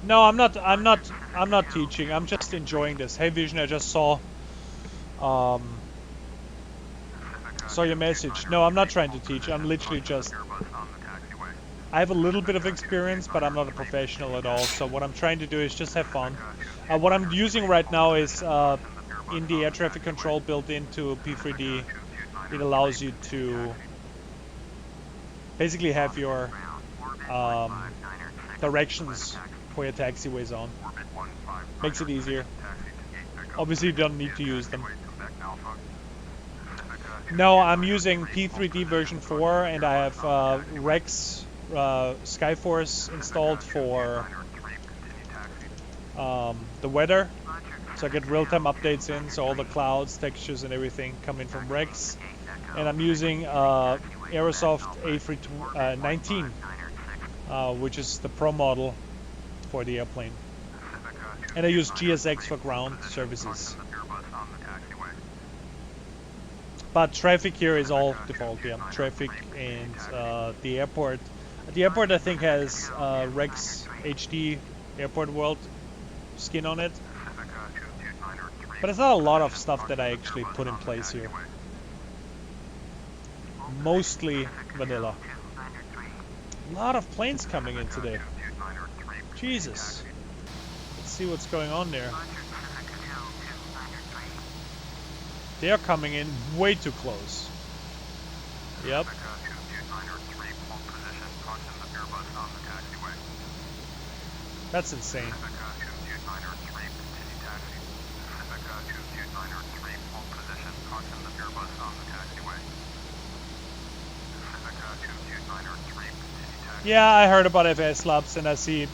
No, I'm not teaching. I'm just enjoying this. Hey Vision, I just saw your message. No, I'm not trying to teach. I'm literally just... I have a little bit of experience, but I'm not a professional at all. So what I'm trying to do is just have fun. What I'm using right now is in the air traffic control built into P3D. It allows you to basically have your directions for your taxiways on. Makes it easier. Obviously you don't need to use them. No, I'm using P3D version 4, and I have Rex Skyforce installed for the weather, so I get real-time updates in, so all the clouds, textures and everything come in from Rex. And I'm using Aerosoft A319, which is the Pro model for the airplane. And I use GSX for ground services. But traffic here is all default, yeah. Traffic and the airport. The airport I think has Rex HD Airport World skin on it. But it's not a lot of stuff that I actually put in place here. Mostly vanilla. A lot of planes coming in today. Jesus. Let's see what's going on there. They are coming in way too close. Yep. That's insane. Yeah, I heard about FS Labs and I see.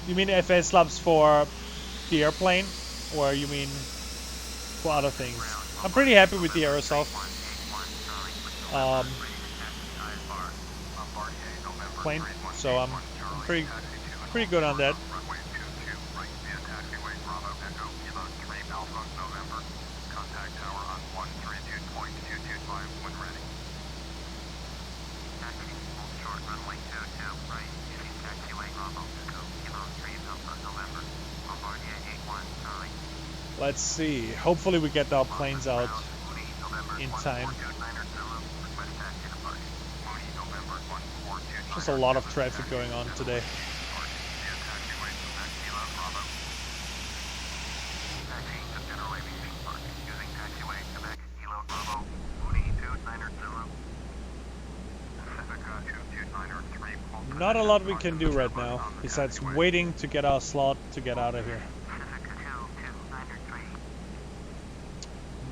You mean FS Labs for the airplane? Or you mean for other things? I'm pretty happy with the Aerosoft plane, so I'm pretty good on that. Let's see. Hopefully we get our planes out in time. Just a lot of traffic going on today. Not a lot we can do right now, besides waiting to get our slot to get out of here.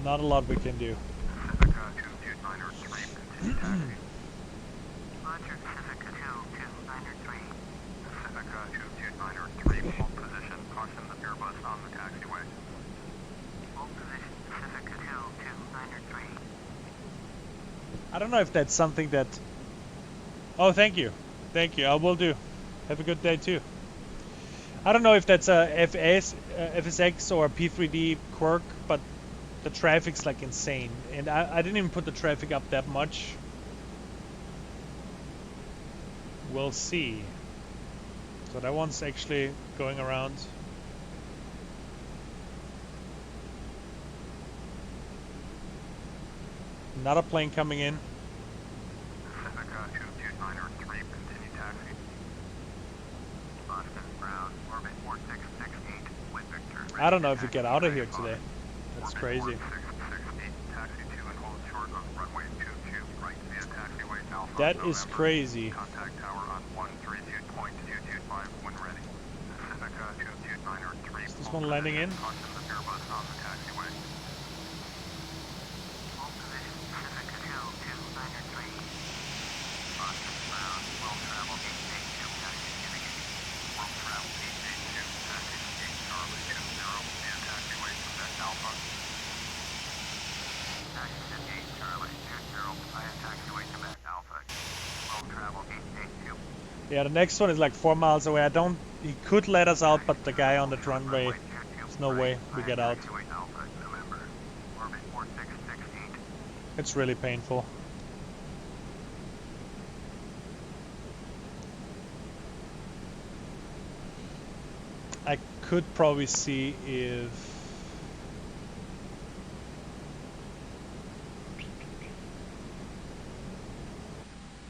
Not a lot we can do. I don't know if that's something that... Oh, thank you. Thank you, I will do. Have a good day too. I don't know if that's a FSX or a P3D quirk, but the traffic's like insane. And I didn't even put the traffic up that much. We'll see. So that one's actually going around. Another plane coming in. I don't know if we get out of here today. That's crazy. That is crazy. Is this one landing in? Yeah, the next one is like 4 miles away. He could let us out, but the guy on the runway, there's no way we get out. It's really painful. I could probably see if...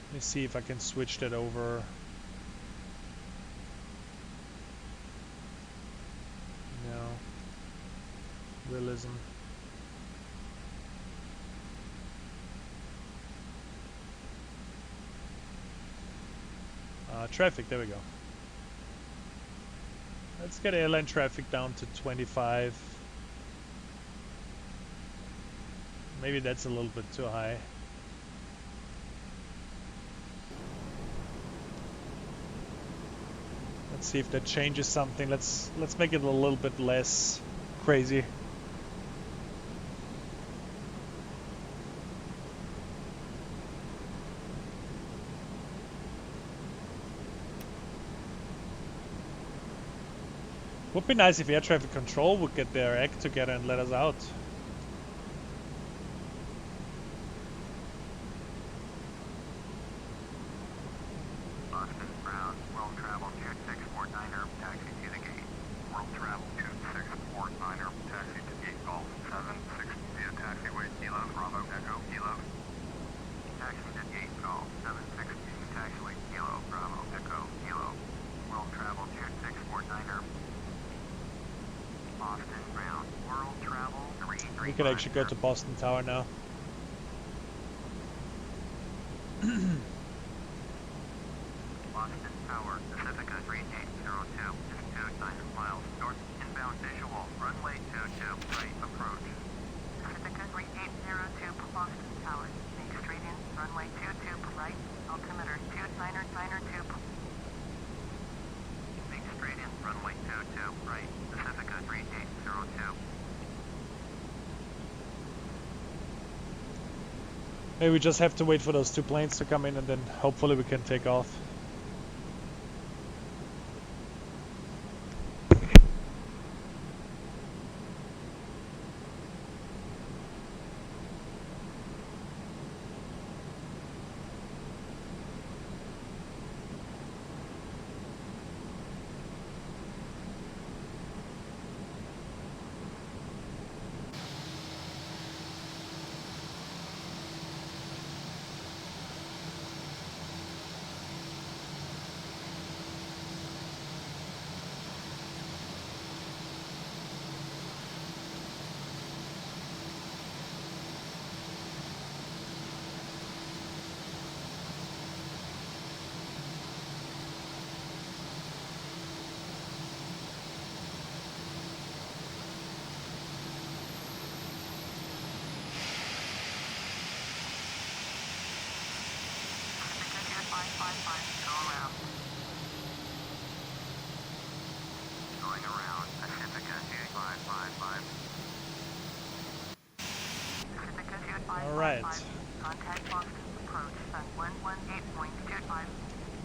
Let me see if I can switch that over. No. Realism. Traffic, there we go. Let's get airline traffic down to 25. Maybe that's a little bit too high. Let's see if that changes something. Let's make it a little bit less crazy. Would be nice if air traffic control would get their act together and let us out. Boston ground. World travel 335. We could actually go to Boston Tower now. Boston Tower, Pacifica 3802, altitude 9 miles north, inbound visual, runway 22, right approach. Pacifica 3802, Boston Tower, make straight in, runway 22, right, altimeter 2992. Make straight in, runway 22, right, Pacifica 3802. Maybe we just have to wait for those two planes to come in and then hopefully we can take off. Going around, Pacifica 2555. Pacifica 2555. All right. Contact Boston, approach at 118.25.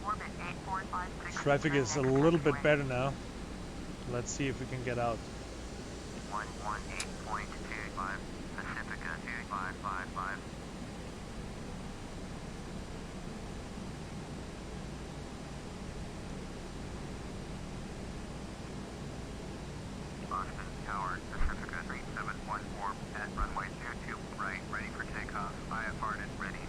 Orbit 8456. Traffic is a little bit better now. Let's see if we can get out. 118.25. Pacifica 2555. Boston Tower, Pacifica 3714 at runway 22, right, ready for takeoff. IFR is ready.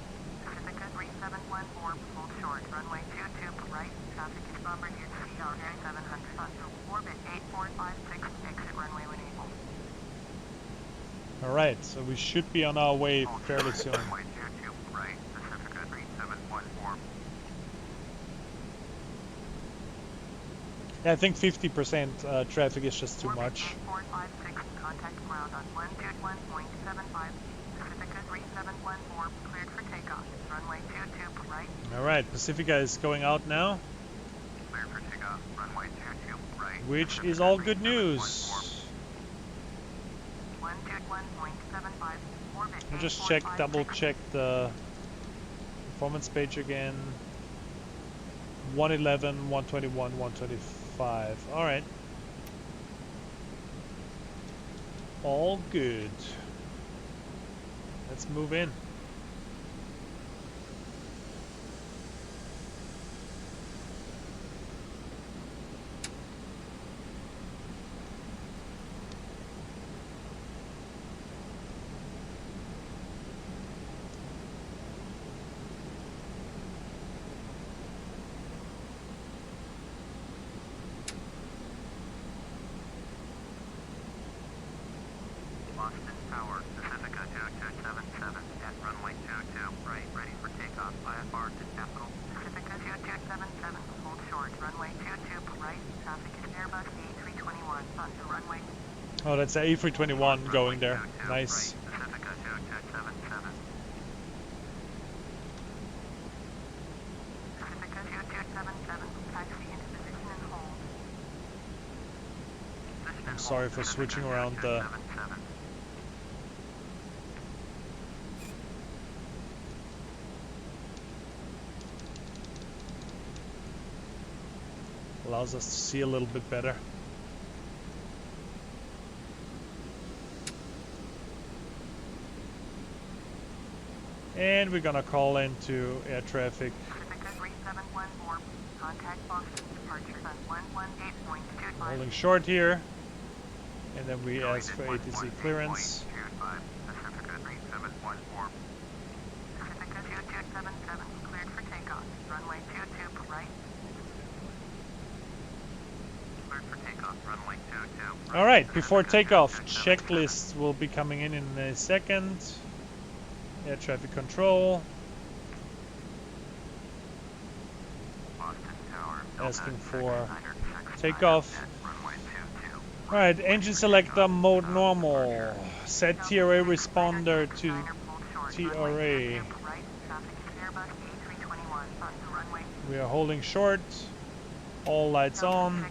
Pacifica 3714, hold short, runway 22, right, traffic is bombardier CR 700 onto orbit 8456, exit runway when able. All right, so we should be on our way fairly soon. Runway 22, right, Pacifica 3714. Yeah, I think 50% traffic is just too Orbit much. 8456, contact ground on 121.75. Pacifica 3714, cleared for takeoff. Runway 22, right. All right, Pacifica is going out now, Cleared for takeoff. Runway 22, right. which is all good news. 121.75. Orbit I'll just check, 8456. double check the performance page again. 111, 121, 125. All right. All good. Let's move in. Boston Tower, Pacifica 2277 at runway 22, right, ready for takeoff. IFR to Capital. Pacifica 2277, hold short, runway 22, right, traffic is Airbus A321 onto runway. Oh, that's the A321 going there. Nice. Right, Pacifica 2277. Pacifica 2277, taxi into position and hold. Position I'm and sorry hold, for switching Pacifica around the 2277. allows us to see a little bit better. And we're gonna call into air traffic. Pacifica 3714, contact Boston, departure on 118.25. Holding short here. And then we Going ask at for ATC clearance. 1.25, Pacifica 3714. Pacifica 2277, cleared for takeoff. Runway 22, right. Cleared for takeoff, runway 22. All right, before takeoff, checklist will be coming in a second. Air traffic control. Boston Tower, Asking for takeoff. Alright, engine selector mode normal. Set TRA responder to TRA. We are holding short. All lights on.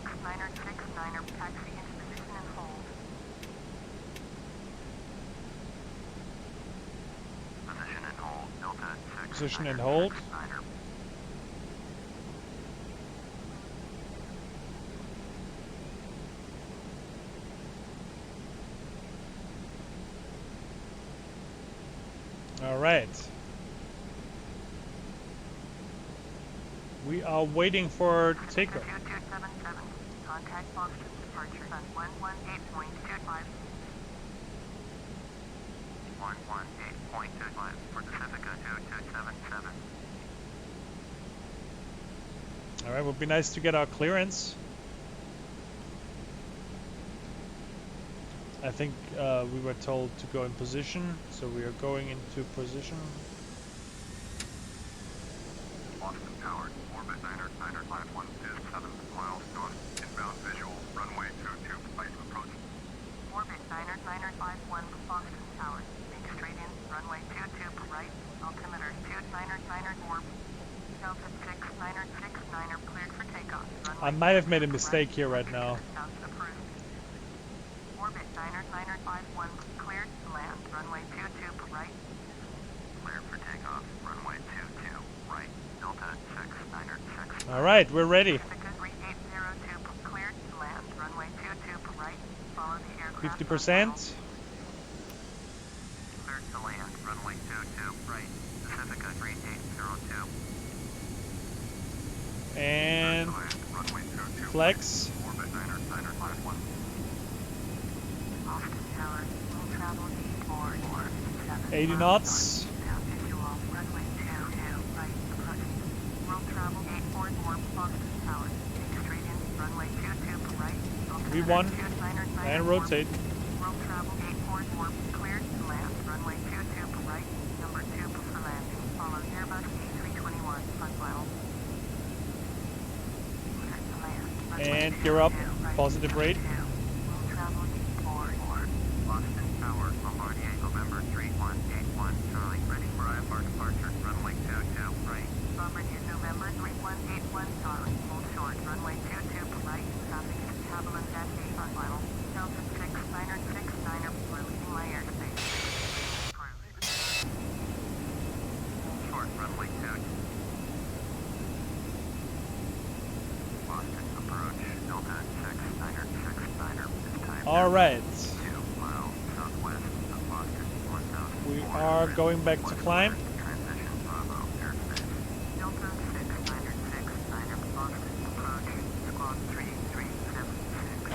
Position and hold. All right. We are waiting for takeoff. Contact Boston departure on 118.25. 118.25 for Pacifica 2277. All right, would be nice to get our clearance. I think we were told to go in position, so we are going into position. Boston Tower, orbit 95127 miles north, inbound visual, runway 22, right approach. Orbit 951 Boston Tower, make straight in, runway 22, right, altimeter 2994, Delta 6969 cleared for takeoff. I might have made a mistake here right now. Orbit 951 cleared to land, runway 22, right. Cleared for takeoff, runway 22, right, Delta 6969. All right, we're ready. 3802 cleared to land, runway 22, right. Follow the aircraft. 50%. Cleared to land, runway 22, right. Pacifica 3802. And Runway 22, flex. orbit 951. Boston Tower, will travel 8447. 80 knots. Now visual, runway 22, right, approaching. World travel 844 Boston Tower. Take straight in, runway 22, right. V1 and rotate. World travel 844 cleared to land, runway 22, right. Number 2 for landing. Follow Airbus A321 on mile. Cleared to land. And gear up. Positive rate. World travel 844. Boston Tower, Bombardier, November 3181, Charlie, ready for IFR departure, runway 22, right. Bombardier, November 3181, Charlie, hold short, runway 22, right, traffic is Havilland Dash 8 on final, Delta 6969, we're leaving my airspace. Short, runway 22. Boston approach, Delta 6969, this time. All right. 2 miles southwest of Boston, 1000. We are going back to climb. Transition Bravo airspace. Delta 6969 Boston approach, squawk 3376.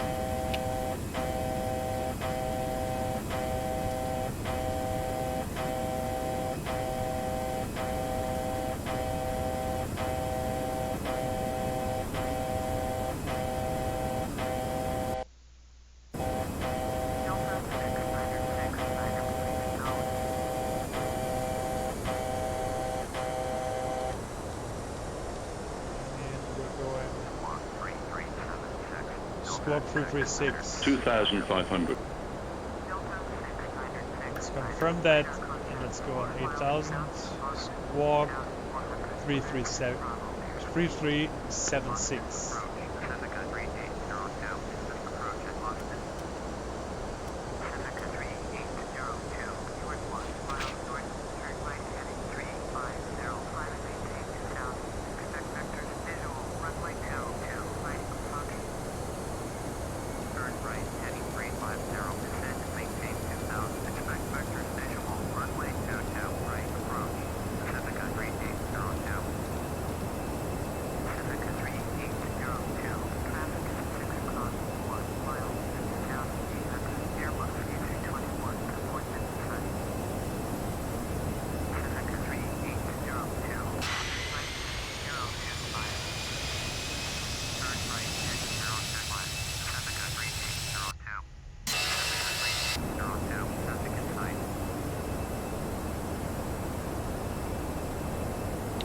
Delta 6969, please note. And we're going Squawk 3376. squawk 336. 2,500. Delta 6969. Let's confirm that. And let's go on 8000. Squawk 337. 3376. Pacifica 3802. Approach at Boston. Pacifica 3802. Northwest miles north. Turn right heading 3505. Maintain 2000. Expect vectors visual. Runway 22. Right approach. Turn right heading 350. Descend. Maintain 2000. Expect vectors visual. Runway 22. Right approach. Pacifica 3802. Pacifica 3802.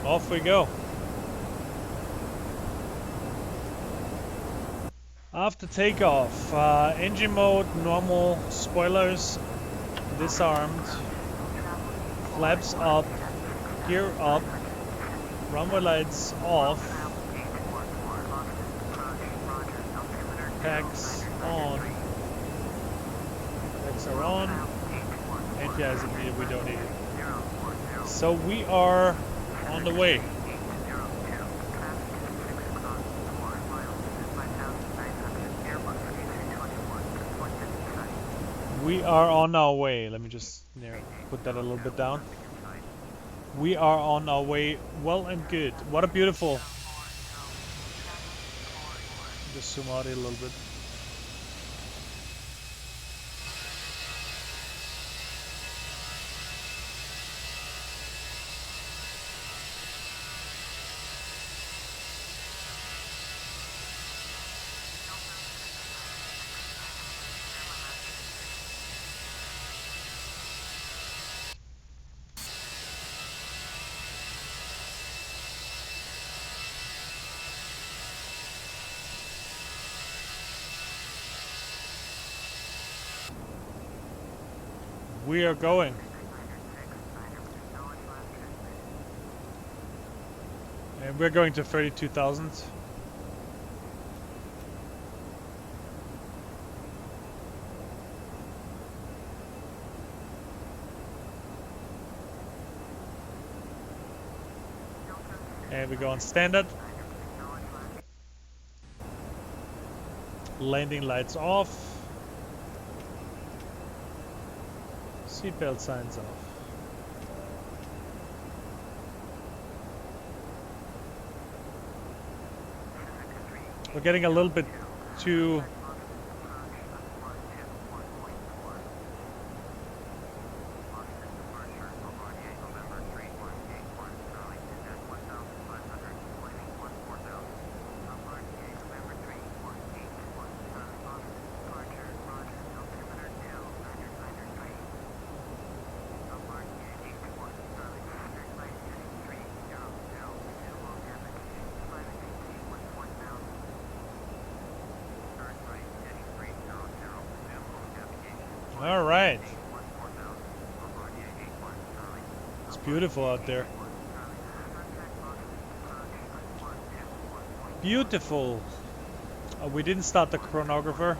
Off we go. After takeoff, engine mode, normal, spoilers disarmed, flaps up, gear up, runway lights off, packs on, packs are on, APIs are needed, we don't need it. So we are on the way. We are on our way. Let me just put that a little bit down. We are on our way, well and good. What a beautiful. Just zoom out a little bit. We are going. And we're going to 32,000. And we go on standard. Landing lights off. Seatbelt signs off. We're getting a little bit too all right. It's beautiful out there. Beautiful. We didn't start the chronographer.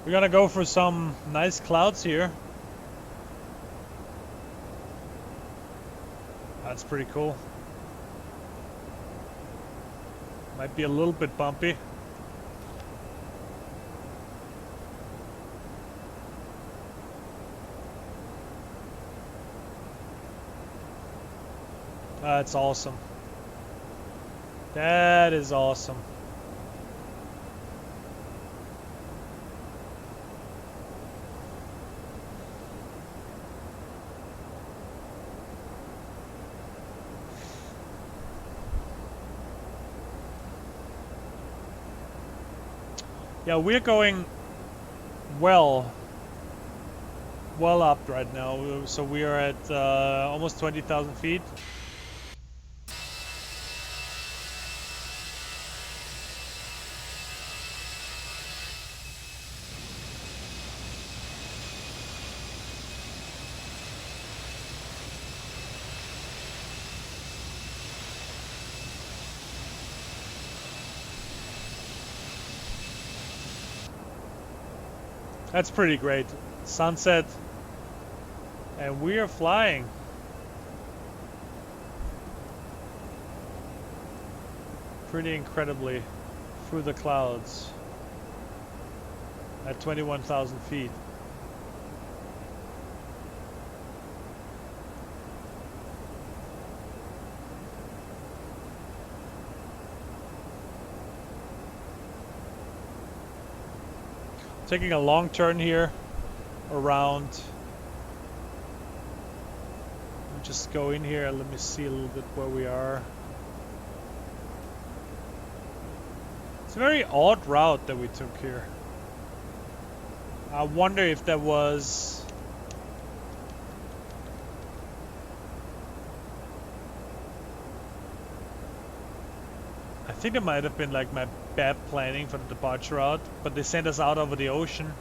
We're gonna go for some nice clouds here. That's pretty cool. Might be a little bit bumpy. That's awesome. That is awesome. Yeah, we're going well up right now. So we are at almost 20,000 feet. That's pretty great. Sunset. And we are flying. Pretty incredibly through the clouds at 21,000 feet. Taking a long turn here around. Just go in here and let me see a little bit where we are. It's a very odd route that we took here. I wonder if that was... I think it might have been like my bad planning for the departure route, but they sent us out over the ocean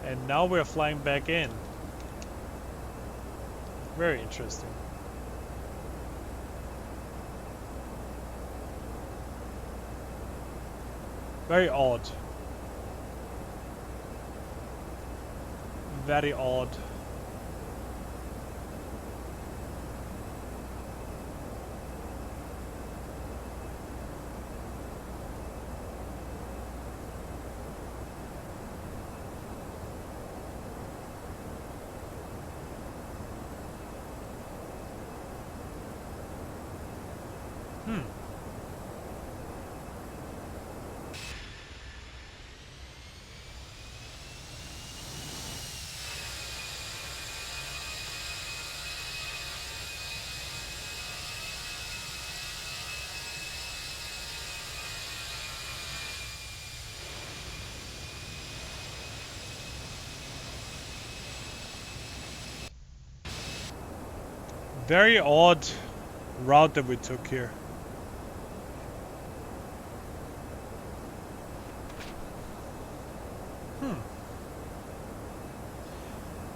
and now we're flying back in. Very interesting. Very odd. Very odd. Very odd route that we took here.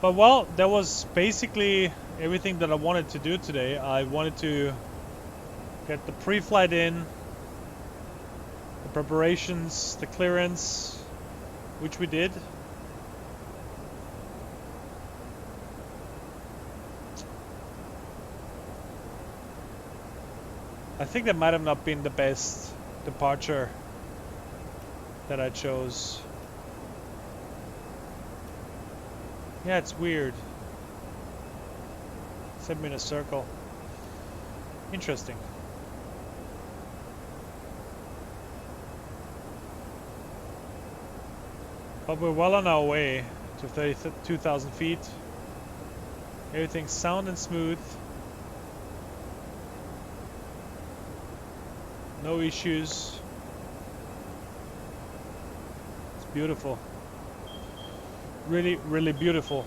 But well, that was basically everything that I wanted to do today. I wanted to get the pre-flight in, the preparations, the clearance, which we did. I think that might have not been the best departure that I chose. Yeah, it's weird. Sent me in a circle. Interesting. But we're well on our way to 32,000 feet. Everything's sound and smooth. No issues. It's beautiful. Really, really beautiful.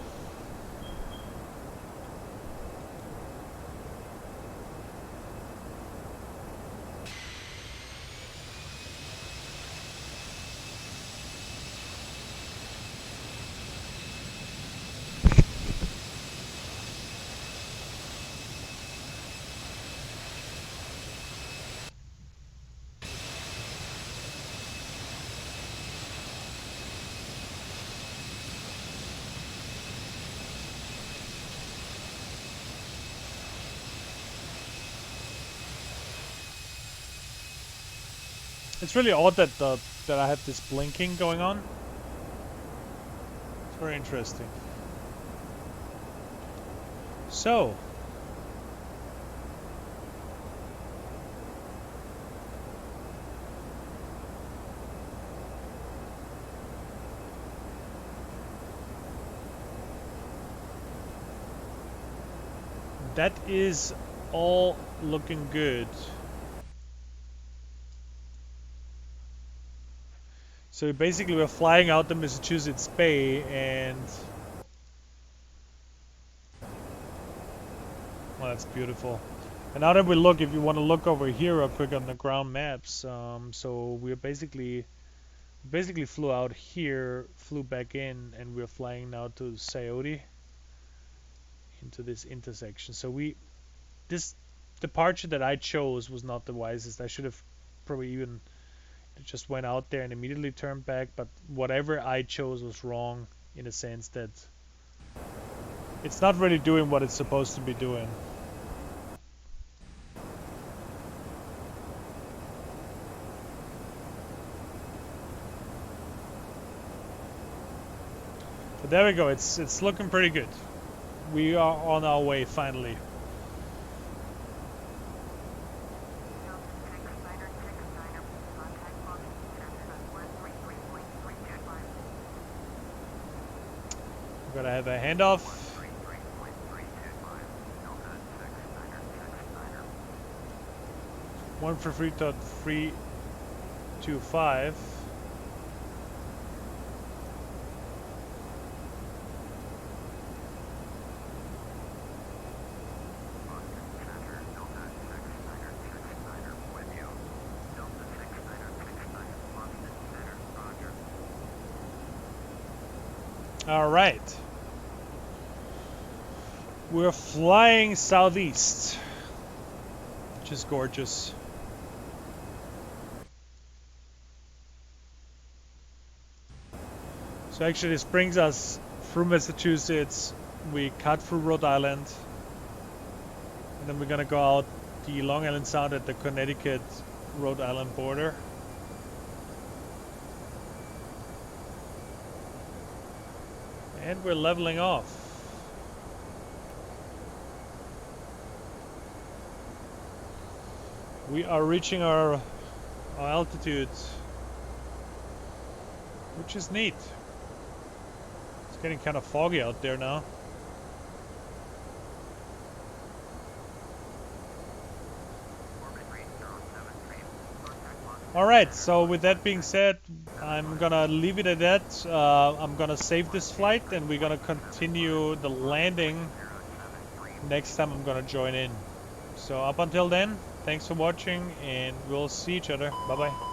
It's really odd that that I have this blinking going on. It's very interesting. So, that is all looking good. So basically we're flying out the Massachusetts Bay, and well, that's beautiful. And now that we look, if you want to look over here real quick on the ground maps, so we're basically flew out here, flew back in, and we're flying now to Sayoti into this intersection. So this departure that I chose was not the wisest. I should have probably even just went out there and immediately turned back, but whatever I chose was wrong in a sense that it's not really doing what it's supposed to be doing. But there we go, it's looking pretty good. We are on our way finally. We're gonna have a handoff. One for 3.325. All right. We're flying southeast, which is gorgeous. So actually this brings us through Massachusetts. We cut through Rhode Island, and then we're gonna go out the Long Island Sound at the Connecticut-Rhode Island border. And we're leveling off. We are reaching our altitude, which is neat. It's getting kind of foggy out there now. Alright, so with that being said, I'm gonna leave it at that. I'm gonna save this flight and we're gonna continue the landing next time I'm gonna join in. So up until then, thanks for watching and we'll see each other. Bye bye.